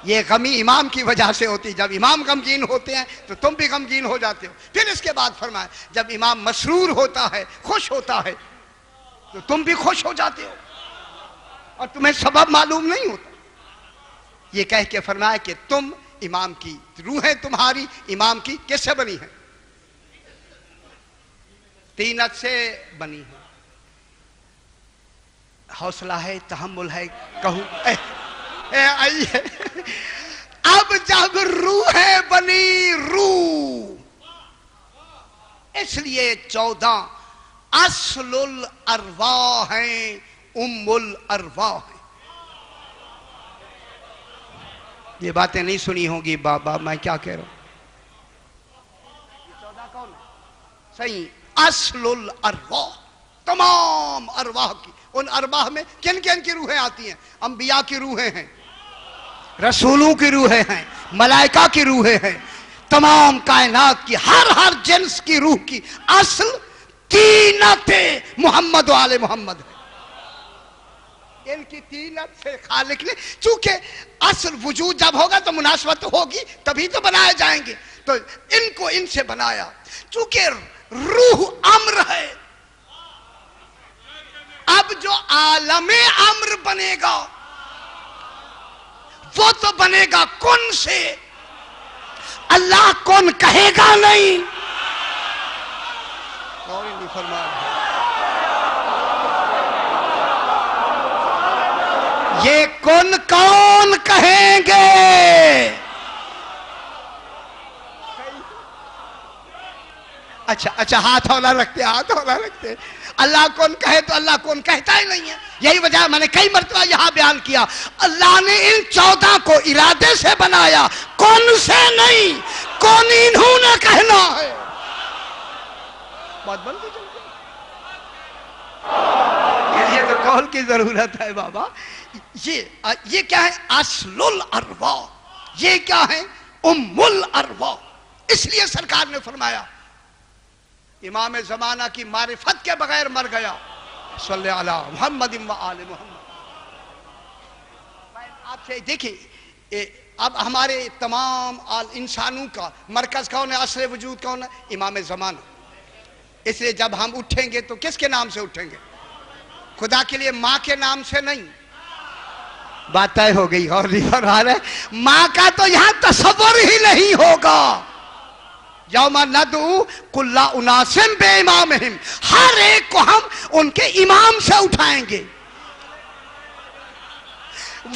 یہ غمی امام کی وجہ سے ہوتی. جب امام غمگین ہوتے ہیں تو تم بھی غمگین ہو جاتے ہو. پھر اس کے بعد فرمایا جب امام مسرور ہوتا ہے، خوش ہوتا ہے تو تم بھی خوش ہو جاتے ہو اور تمہیں سبب معلوم نہیں ہوتا. یہ کہہ کے فرمایا کہ تم امام کی روحیں تمہاری امام کی کس سے بنی ہیں؟ طینت سے بنی ہے. حوصلہ ہے، تحمل ہے، کہوں آئیے. اب جب روحیں بنی روح، اس لیے 14 اصل الارواح ہیں، ام الارواح ہیں. یہ باتیں نہیں سنی ہوں گی بابا میں کیا کہہ رہا ہوں. 14 کون ہے؟ صحیح اصل الارواح، تمام ارواح کی. ان ارواح میں کن کن کی روحیں آتی ہیں؟ انبیاء کی روحیں ہیں، رسولوں کی روحیں ہیں، ملائکہ کی روحیں ہیں، تمام کائنات کی ہر جنس کی روح کی اصل طینت محمد و آل محمد ہے. ان کی طینت سے خالق نے، چونکہ اصل وجود جب ہوگا تو مناسبت ہوگی تبھی تو بنائے جائیں گے، تو ان کو ان سے بنایا. چونکہ روح امر ہے، اب جو عالم امر بنے گا وہ تو بنے گا کن سے. اللہ کن کہے گا نہیں. یہ کن کون کہیں گے؟ اچھا ہاتھ ہولا رکھتے. اللہ کون کہے تو اللہ کون کہتا ہی نہیں ہے. یہی وجہ میں نے کئی مرتبہ یہاں بیان کیا اللہ نے ان 14 کو ارادے سے بنایا، کون سے نہیں. کون انہوں نے کہنا ہے. بات بن گئی. یہ تو قول کی ضرورت ہے بابا. یہ کیا ہے؟ اصل الارواح. یہ کیا ہے؟ ام الارواح. اس لیے سرکار نے فرمایا امام زمانہ کی معرفت کے بغیر مر گیا. صلی اللہ علی محمد و آل محمد. آپ سے دیکھیں اب ہمارے تمام انسانوں کا مرکز کون ہے؟ اصل وجود کون ہے؟ امام زمانہ. اس لیے جب ہم اٹھیں گے تو کس کے نام سے اٹھیں گے؟ خدا کے لیے ماں کے نام سے نہیں. بات طے ہو گئی. اور نہیں فرما رہے؟ ماں کا تو یہاں تصور ہی نہیں ہوگا. یوم ندعو کل اناس بامامہم، ہر ایک کو ہم ان کے امام سے اٹھائیں گے.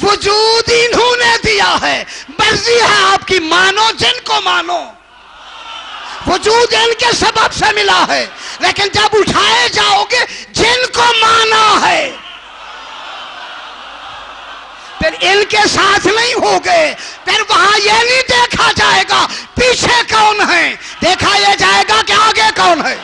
وجود انہوں نے دیا ہے، مرضی ہے آپ کی مانو جن کو مانو. وجود ان کے سبب سے ملا ہے، لیکن جب اٹھائے جاؤ گے جن کو مانا ہے پھر ان کے ساتھ نہیں ہوگے. پھر وہاں یہ نہیں دیکھا جائے گا پیچھے کون ہے، دیکھا یہ جائے گا کہ آگے کون ہے.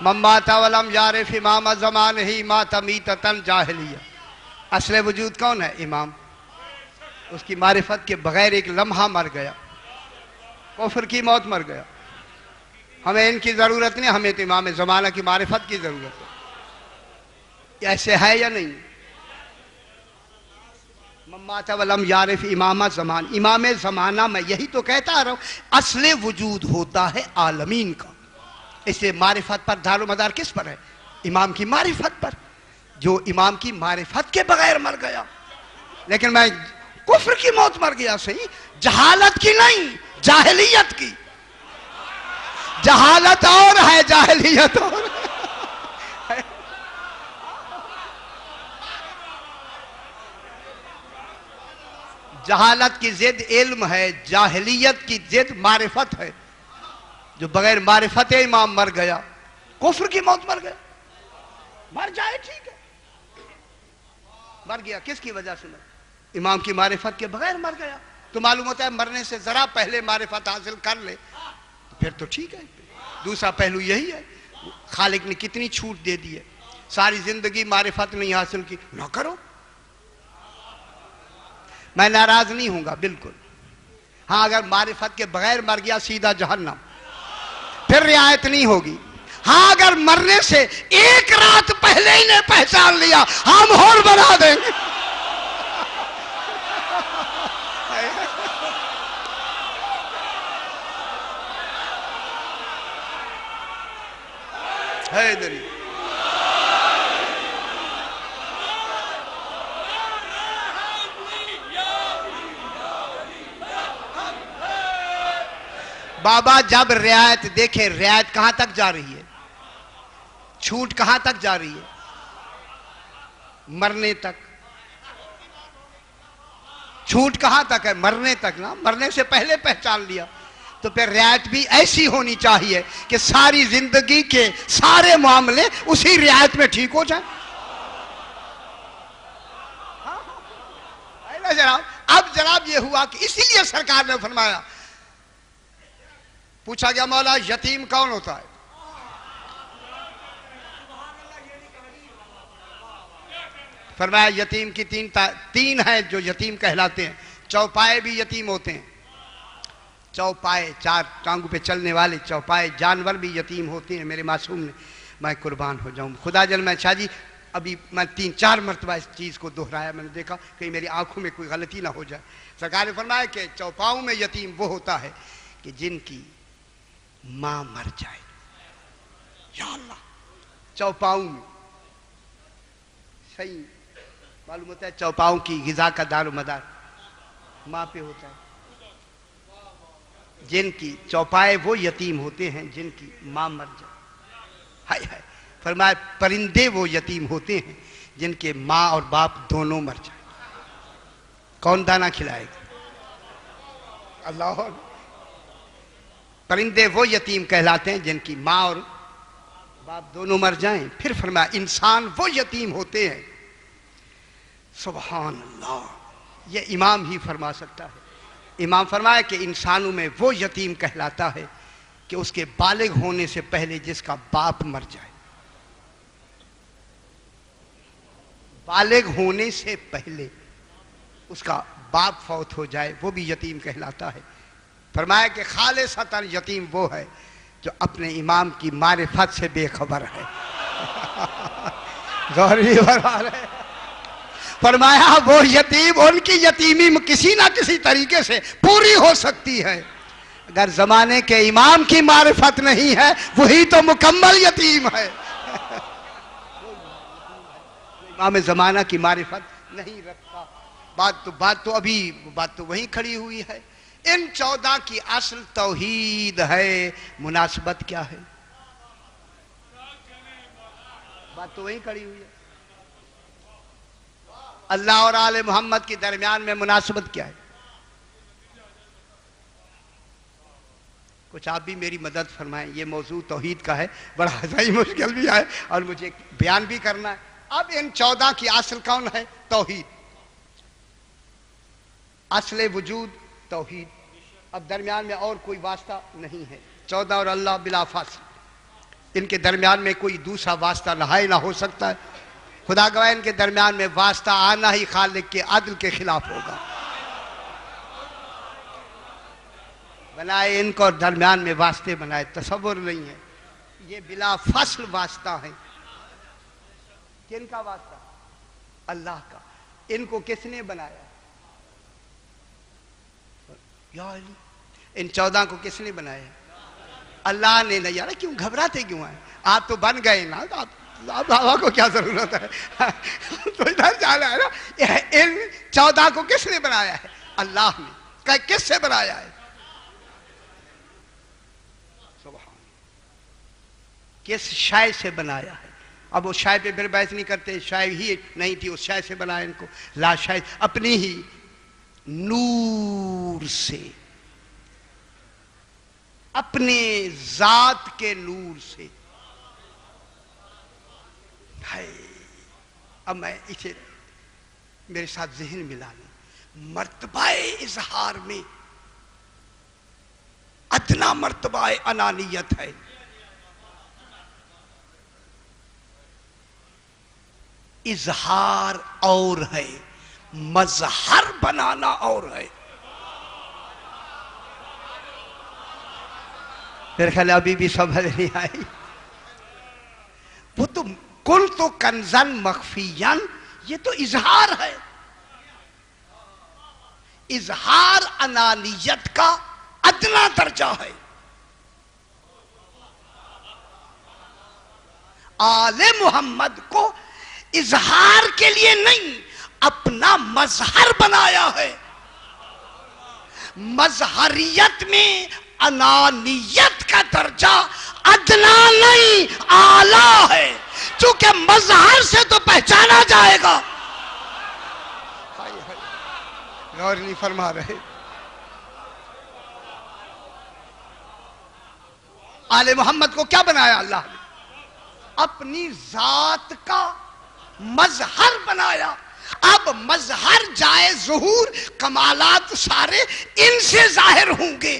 من مات ولم یعرف امام زمانہ مات میتۃ جاہلیہ. اصل وجود کون ہے؟ امام. اس کی معرفت کے بغیر ایک لمحہ مر گیا، کفر کی موت مر گیا. ہمیں ان کی ضرورت نہیں، ہمیں تو امام زمانہ کی معرفت کی ضرورت ہے. ایسے ہے یا نہیں؟ مات ولم یعرف امام زمان، امام زمانہ میں یہی تو کہتا آ رہا ہوں، اصل وجود ہوتا ہے عالمین کا. اس سے معرفت پر دار و مدار کس پر ہے؟ امام کی معرفت پر، جو امام کی معرفت کے بغیر مر گیا. لیکن میں کفر کی موت مر گیا صحیح، جہالت کی نہیں، جاہلیت کی. جہالت اور ہے، جاہلیت اور ہے. جہالت کی ضد علم ہے، جاہلیت کی ضد معرفت ہے. جو بغیر معرفت امام مر گیا، کفر کی موت مر گیا. مر جائے ٹھیک ہے، مر گیا کس کی وجہ سے؟ امام کی معرفت کے بغیر مر گیا. تو معلوم ہوتا ہے مرنے سے ذرا پہلے معرفت حاصل کر لے پھر تو ٹھیک ہے. دوسرا پہلو یہی ہے، خالق نے کتنی چھوٹ دے دی ہے. ساری زندگی معرفت نہیں حاصل کی، نہ کرو. میں ناراض نہیں ہوں گا بالکل. ہاں اگر معرفت کے بغیر مر گیا سیدھا جہنم، پھر رعایت نہیں ہوگی. ہاں اگر مرنے سے ایک رات پہلے ہی نے پہچان لیا، ہم ہور بنا دیں گے. حیدری بابا جب رعایت دیکھیں، رعایت کہاں تک جا رہی ہے؟ چھوٹ کہاں تک جا رہی ہے؟ مرنے تک. چھوٹ کہاں تک ہے؟ مرنے تک نا. مرنے سے پہلے پہچان لیا تو پھر رعایت بھی ایسی ہونی چاہیے کہ ساری زندگی کے سارے معاملے اسی رعایت میں ٹھیک ہو جائیں. اب جناب یہ ہوا کہ اسی لیے سرکار نے فرمایا، پوچھا گیا مولا یتیم کون ہوتا ہے؟ فرمایا یتیم کی تین ہیں جو یتیم کہلاتے ہیں. چوپائے بھی یتیم ہوتے ہیں. چوپائے، چار ٹانگوں پہ چلنے والے چوپائے جانور بھی یتیم ہوتے ہیں. میرے معصوم نے، میں قربان ہو جاؤں خدا جل. میں شاہ جی ابھی میں 3-4 مرتبہ اس چیز کو دہرایا، میں نے دیکھا کہیں میری آنکھوں میں کوئی غلطی نہ ہو جائے. سرکار نے فرمایا کہ چوپاؤں میں یتیم وہ ہوتا ہے کہ جن کی ماں مر جائے. یا اللہ، چوپاؤں میں صحیح معلوم ہوتا ہے چوپاؤں کی غذا کا دار و مدار ماں پہ ہوتا ہے. جن کی چوپائے وہ یتیم ہوتے ہیں جن کی ماں مر جائے. ہائے ہائے. فرمایا پرندے وہ یتیم ہوتے ہیں جن کے ماں اور باپ دونوں مر جائیں. کون دانہ کھلائے گا؟ اللہ. پرندے وہ یتیم کہلاتے ہیں جن کی ماں اور باپ دونوں مر جائیں. پھر فرمایا انسان وہ یتیم ہوتے ہیں. سبحان اللہ، یہ امام ہی فرما سکتا ہے. امام فرمایا کہ انسانوں میں وہ یتیم کہلاتا ہے کہ اس کے بالغ ہونے سے پہلے جس کا باپ مر جائے. بالغ ہونے سے پہلے اس کا باپ فوت ہو جائے وہ بھی یتیم کہلاتا ہے. فرمایا کہ خالصتاً یتیم وہ ہے جو اپنے امام کی معرفت سے بے خبر ہے. غوری فرما رہے. فرمایا وہ یتیم، ان کی یتیمی کسی نہ کسی طریقے سے پوری ہو سکتی ہے. اگر زمانے کے امام کی معرفت نہیں ہے وہی تو مکمل یتیم ہے. امام زمانہ کی معرفت نہیں رکھتا. بات تو وہیں کھڑی ہوئی ہے. ان 14 کی اصل توحید ہے. مناسبت کیا ہے؟ بات تو وہیں کھڑی ہوئی ہے. اللہ اور آل محمد کے درمیان میں مناسبت کیا ہے؟ کچھ آپ بھی میری مدد فرمائیں. یہ موضوع توحید کا ہے، بڑا صحیح مشکل بھی ہے اور مجھے بیان بھی کرنا ہے. اب ان 14 کی اصل کون ہے؟ توحید. اصل وجود توحید. اب درمیان میں اور کوئی واسطہ نہیں ہے. 14 اور اللہ بلا فاصل، ان کے درمیان میں کوئی دوسرا واسطہ نہ ہو سکتا ہے. خدا گواہ ان کے درمیان میں واسطہ آنا ہی خالق کے عدل کے خلاف ہوگا. بنائے ان کو درمیان میں واسطے بنائے، تصور نہیں ہے. یہ بلا فصل واسطہ ہیں. کن کا واسطہ؟ اللہ کا. ان کو کس نے بنایا؟ یا علی. ان 14 کو کس نے بنایا؟ اللہ نے. نہیں یار کیوں گھبراتے کیوں ہیں؟ آپ تو بن گئے نا، آپ ہوا کو کیا ضرورت ہے؟ تو ادھر جانا ہے نا. ان 14 کو کس نے بنایا ہے؟ اللہ نے. کس سے بنایا ہے؟ سبحان. کس شے سے بنایا ہے؟ اب وہ شے پہ پھر بحث نہیں کرتے. شے ہی نہیں تھی، اس شے سے بنایا ان کو. لا شے اپنی ہی نور سے، اپنے ذات کے نور سے. اب میں اسے میرے ساتھ ذہن ملا لوں. مرتبہ اظہار میں ادنا مرتبہ انانیت ہے. اظہار اور ہے، مظہر بنانا اور ہے. میرے خیال ابھی بھی سمجھ نہیں آئی. وہ تو کل تو کنزن مخفیان، یہ تو اظہار ہے. اظہار انانیت کا ادنا درجہ ہے. آل محمد کو اظہار کے لیے نہیں، اپنا مظہر بنایا ہے. مظہریت میں انانیت کا درجہ ادنا نہیں اعلیٰ ہے، چونکہ مظہر سے تو پہچانا جائے گا. غور نہیں فرما رہے. آل محمد کو کیا بنایا اللہ نے؟ اپنی ذات کا مظہر بنایا. اب مظہر جائے ظہور، کمالات سارے ان سے ظاہر ہوں گے.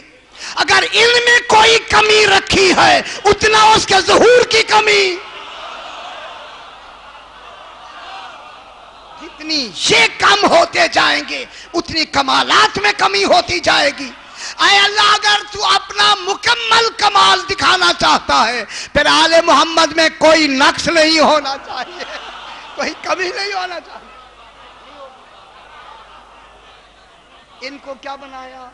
اگر ان میں کوئی کمی رکھی ہے اتنا اس کے ظہور کی کمی. جتنی یہ کم ہوتے جائیں گے اتنی کمالات میں کمی ہوتی جائے گی. اے اللہ اگر تو اپنا مکمل کمال دکھانا چاہتا ہے پھر آل محمد میں کوئی نقص نہیں ہونا چاہیے، کوئی کمی نہیں ہونا چاہیے. ان کو کیا بنایا؟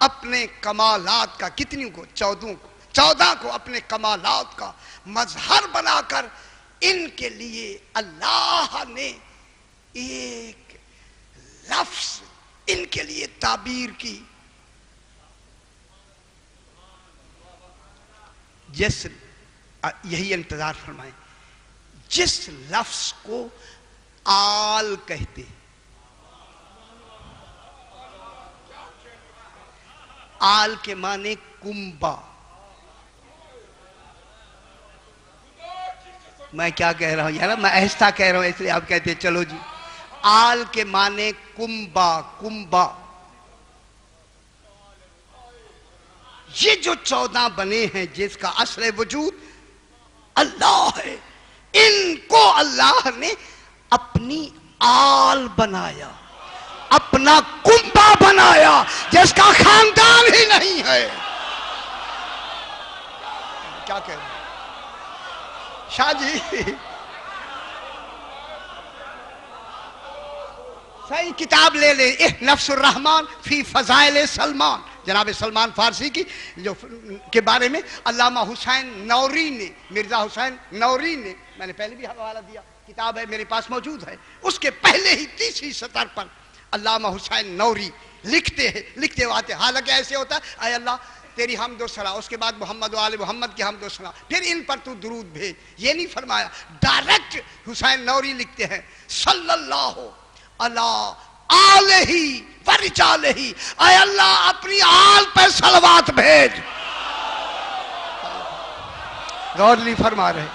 اپنے کمالات کا، کتنی کو؟ 14 کو اپنے کمالات کا مظہر بنا کر ان کے لیے اللہ نے ایک لفظ ان کے لیے تعبیر کی. جس یہی انتظار فرمائیں، جس لفظ کو آل کہتے ہیں. آل کے معنی کنبا. میں کیا کہہ رہا ہوں یار، میں آہستہ کہہ رہا ہوں اس لیے آپ کہتے ہیں چلو جی. آل کے معنی کنبا. کنبا یہ جو 14 بنے ہیں جس کا اصل وجود اللہ ہے، ان کو اللہ نے اپنی آل بنایا، اپنا کنبا بنایا جس کا خاندان ہی نہیں ہے. کیا کہہ رہے ہیں شاہ جی؟ صحیح کتاب لے لیں، نفس الرحمن فی فضائل سلمان، جناب سلمان فارسی کی جو کے بارے میں علامہ حسین نوری نے، مرزا حسین نوری نے، میں نے پہلے بھی حوالہ دیا، کتاب ہے میرے پاس موجود ہے. اس کے پہلے ہی 30 سطر پر علامہ حسین نوری لکھتے ہوتے، حالانکہ ایسے ہوتا ہے اے اللہ تیری حمد و ثنا، اس کے بعد محمد و آل محمد کی حمد و ثنا، پھر ان پر تو درود بھیج. یہ نہیں فرمایا، ڈائریکٹ حسین نوری لکھتے ہیں صلی اللہ علی آلہ ورجالہ، اے اللہ اپنی آل پر صلوات بھیج. غور نہیں فرما رہے.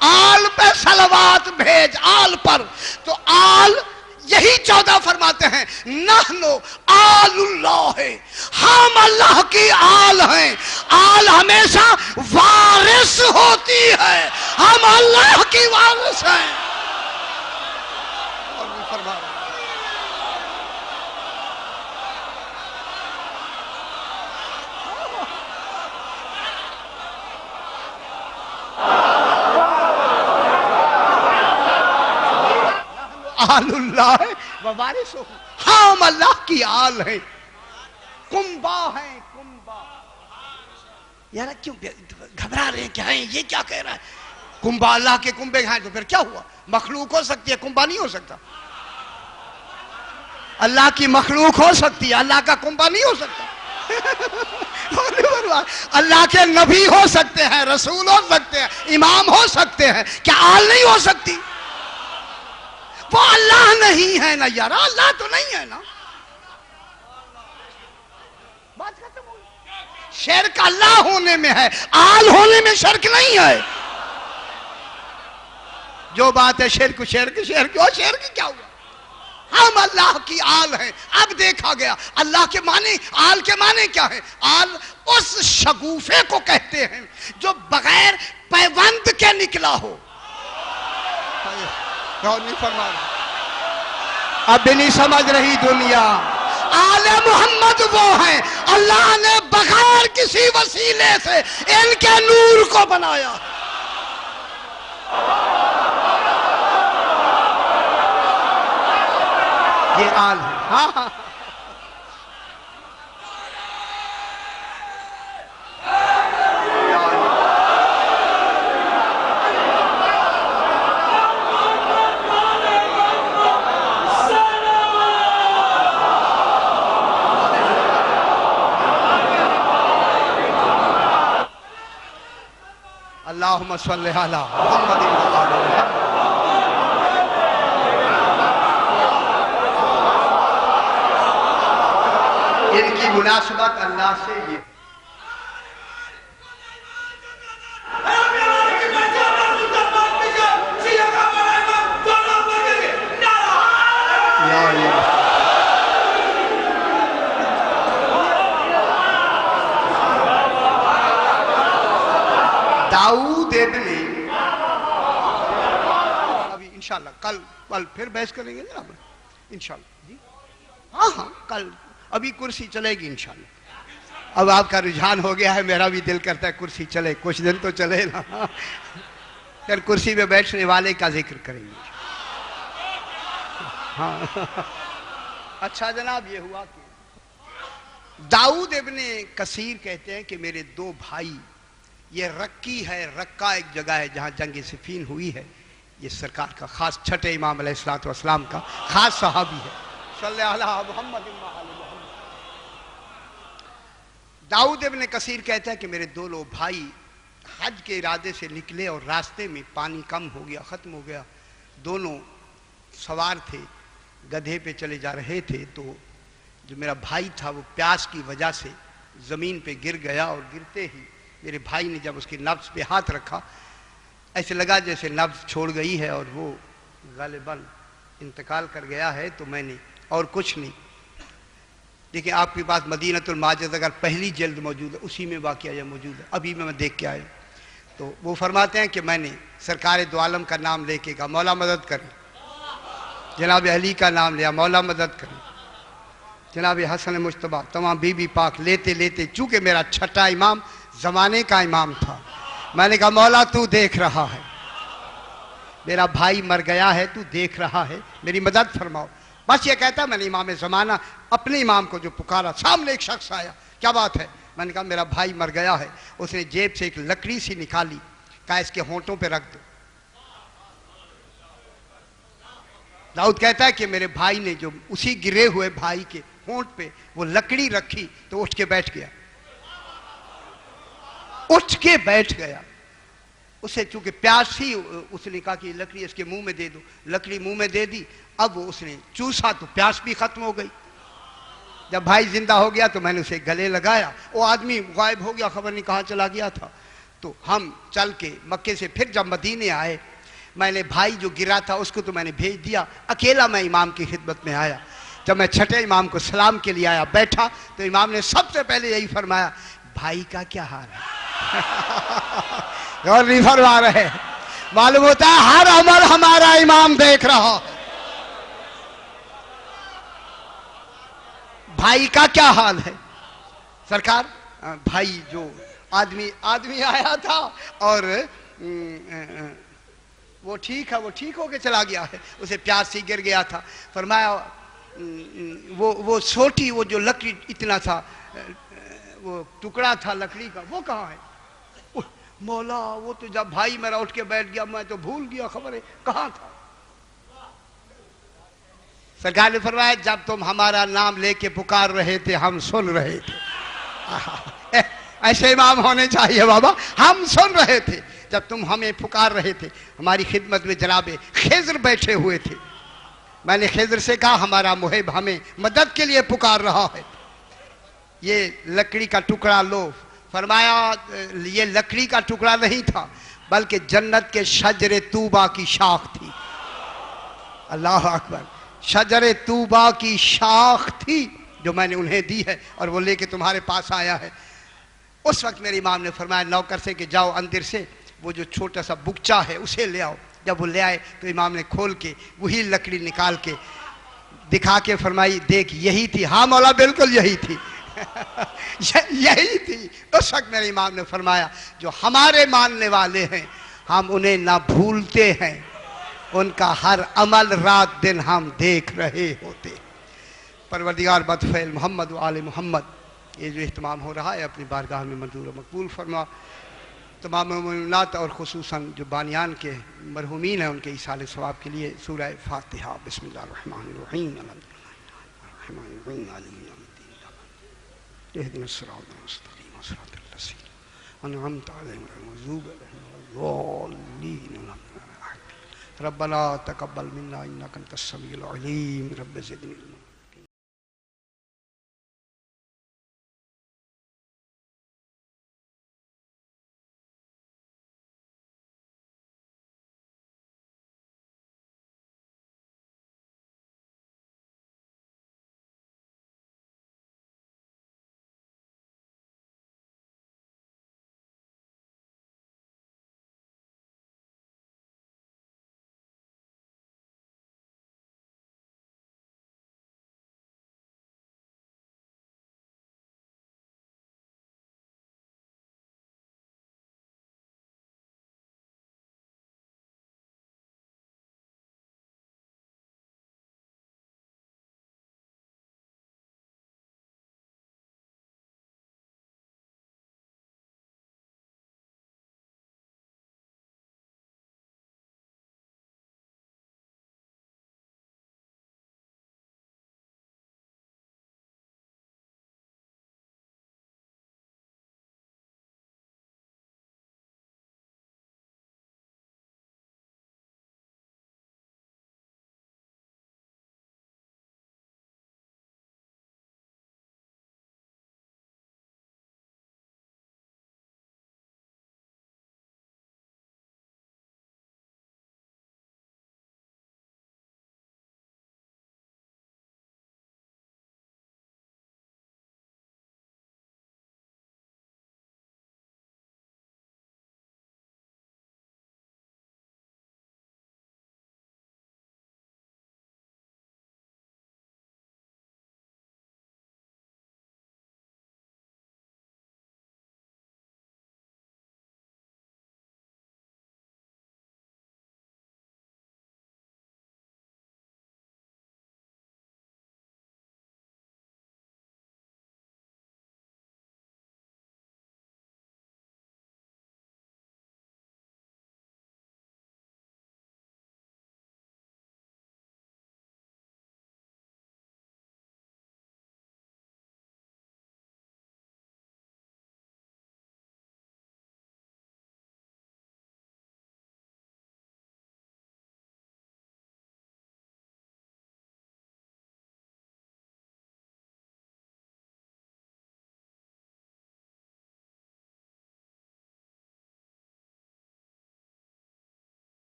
آل پہ صلوات بھیج، آل پر. تو آل یہی 14 فرماتے ہیں نحنو آل اللہ، ہم اللہ کی آل ہیں. آل ہمیشہ وارث ہوتی ہے، ہم اللہ کی وارث ہیں. اور بھی فرما رہے آل اللہ ووارث، ہم اللہ کی آل ہیں. کنبا ہیں، کنبا. یار کیوں گھبرا رہے ہیں؟ کیا ہیں یہ؟ کیا کہہ رہا ہے؟ کنبا اللہ کے کنبے ہیں تو پھر کیا ہوا؟ مخلوق ہو سکتی ہے، کنبا نہیں ہو سکتا. اللہ کی مخلوق ہو سکتی ہے، اللہ کا کنبا نہیں ہو سکتا. اللہ کے نبی ہو سکتے ہیں، رسول ہو سکتے ہیں، امام ہو سکتے ہیں، کیا آل نہیں ہو سکتی؟ وہ اللہ نہیں ہے نا یار، اللہ تو نہیں ہے نا. بات ختم ہو گئی. شرک اللہ ہونے میں ہے، آل ہونے میں شرک نہیں ہے. جو بات ہے شرک شرک شرک، اور شرک کیا ہوا؟ ہم اللہ کی آل ہیں. اب دیکھا گیا اللہ کے معنی، آل کے معنی کیا ہے؟ آل اس شگوفے کو کہتے ہیں جو بغیر پیوند کے نکلا ہو. نہیں فرما رہا، اب بھی نہیں سمجھ رہی دنیا. آل محمد وہ ہیں اللہ نے بغیر کسی وسیلے سے ان کے نور کو بنایا. یہ آل ہے. ہاں ہاں اللہم صلی علی محمد و آل محمد. ان کی مناسبت اللہ سے یہ داؤد ابن، ابھی انشاءاللہ کل پھر بحث کریں گے نا انشاءاللہ. جی ہاں ہاں کل، ابھی کرسی چلے گی انشاءاللہ. اب آپ کا رجحان ہو گیا ہے، میرا بھی دل کرتا ہے کرسی چلے، کچھ دن تو چلے نا. پھر کرسی پہ بیٹھنے والے کا ذکر کریں گے. ہاں اچھا جناب، یہ ہوا کہ داؤد ابن کثیر کہتے ہیں کہ میرے 2 بھائی، یہ رکی ہے، رکا ایک جگہ ہے جہاں جنگ صفین ہوئی ہے. یہ سرکار کا خاص، چھٹے امام علیہ السلام کا خاص صحابی ہے. صلی اللہ علیہ محمد. داؤد ابن کثیر کہتا ہے کہ میرے 2 بھائی حج کے ارادے سے نکلے اور راستے میں پانی کم ہو گیا، ختم ہو گیا. دونوں سوار تھے، گدھے پہ چلے جا رہے تھے. تو جو میرا بھائی تھا وہ پیاس کی وجہ سے زمین پہ گر گیا، اور گرتے ہی میرے بھائی نے جب اس کی نبض پہ ہاتھ رکھا، ایسے لگا جیسے نبض چھوڑ گئی ہے اور وہ غالباً انتقال کر گیا ہے. تو میں نے اور کچھ نہیں. دیکھیں آپ کے پاس مدینۃ الماجد اگر پہلی جلد موجود ہے، اسی میں واقعہ یہ موجود ہے، ابھی میں دیکھ کے آیا. تو وہ فرماتے ہیں کہ میں نے سرکار دو عالم کا نام لے کے کہا مولا مدد کریں. جناب علی کا نام لیا، مولا مدد کریں. جناب حسن مجتبیٰ، تمام بی بی پاک لیتے لیتے، چونکہ میرا چھٹا امام زمانے کا امام تھا، میں نے کہا مولا تو دیکھ رہا ہے، میرا بھائی مر گیا ہے، تو دیکھ رہا ہے، میری مدد فرماؤ. بس یہ کہتا میں نے امام زمانہ اپنے امام کو جو پکارا، سامنے ایک شخص آیا، کیا بات ہے؟ میں نے کہا میرا بھائی مر گیا ہے. اس نے جیب سے ایک لکڑی سی نکالی، کہا اس کے ہونٹوں پہ رکھ دو. داؤد کہتا ہے کہ میرے بھائی نے جو اسی گرے ہوئے بھائی کے ہونٹ پہ وہ لکڑی رکھی تو اٹھ کے بیٹھ گیا، اٹھ کے بیٹھ گیا. اسے چونکہ پیاس تھی، اس نے کہا کہ لکڑی اس کے منہ میں دے دو. لکڑی منہ میں دے دی. اب وہ اس نے چوسا تو پیاس بھی ختم ہو گئی. جب بھائی زندہ ہو گیا تو میں نے اسے گلے لگایا. وہ آدمی غائب ہو گیا، خبر نہیں کہاں چلا گیا تھا. تو ہم چل کے مکے سے پھر جب مدینے آئے، میں نے بھائی جو گرا تھا اس کو تو میں نے بھیج دیا، اکیلا میں امام کی خدمت میں آیا۔ جب میں چھٹے امام کو سلام کے لیے آیا، بیٹھا تو امام نے سب سے پہلے یہی فرمایا، بھائی کا کیا حال ہے؟ اور نہیں فرما رہے، معلوم ہوتا ہے ہر عمل ہمارا امام دیکھ رہا ہے۔ بھائی کا کیا حال ہے؟ سرکار بھائی جو آدمی آیا تھا اور وہ ٹھیک ہے، وہ ٹھیک ہو کے چلا گیا ہے، اسے پیاس سے گر گیا تھا۔ فرمایا وہ چھوٹی وہ جو لکڑی اتنا تھا، وہ ٹکڑا تھا لکڑی کا، وہ کہاں ہے؟ مولا وہ تو جب بھائی میرا اٹھ کے بیٹھ گیا میں تو بھول گیا، خبر ہے کہاں تھا۔ سرکار نے فرمایا جب تم ہمارا نام لے کے پکار رہے تھے ہم سن رہے تھے۔ ایسے امام ہونے چاہیے بابا، ہم سن رہے تھے جب تم ہمیں پکار رہے تھے۔ ہماری خدمت میں جناب خضر بیٹھے ہوئے تھے، میں نے خضر سے کہا ہمارا محب ہمیں مدد کے لیے پکار رہا ہے، یہ لکڑی کا ٹکڑا لو۔ فرمایا یہ لکڑی کا ٹکڑا نہیں تھا بلکہ جنت کے شجر طوبہ کی شاخ تھی۔ اللہ اکبر، شجر طوبہ کی شاخ تھی جو میں نے انہیں دی ہے اور وہ لے کے تمہارے پاس آیا ہے۔ اس وقت میرے امام نے فرمایا نوکر سے کہ جاؤ اندر سے وہ جو چھوٹا سا بکچا ہے اسے لے آؤ۔ جب وہ لے آئے تو امام نے کھول کے وہی لکڑی نکال کے دکھا کے فرمائی دیکھ یہی تھی۔ ہاں مولا بالکل یہی تھی، یہی تھی۔ اس وقت میرے امام نے فرمایا جو ہمارے ماننے والے ہیں ہم انہیں نہ بھولتے ہیں، ان کا ہر عمل رات دن ہم دیکھ رہے ہوتے۔ پروردگار بدفعل محمد و آل محمد، یہ جو اہتمام ہو رہا ہے اپنی بارگاہ میں منظور و مقبول فرما۔ تمام مومنات اور خصوصاً جو بانیان کے مرحومین ہیں ان کے ایصال ثواب کے لیے سورہ فاتحہ۔ بسم اللہ الرحمن الرحیم، اهدنا الصراط المستقيم صراط الذين أنعمت عليهم غير المغضوب عليهم ولا الضالين۔ ربنا تقبل منا إنك أنت السميع العليم، رب زدني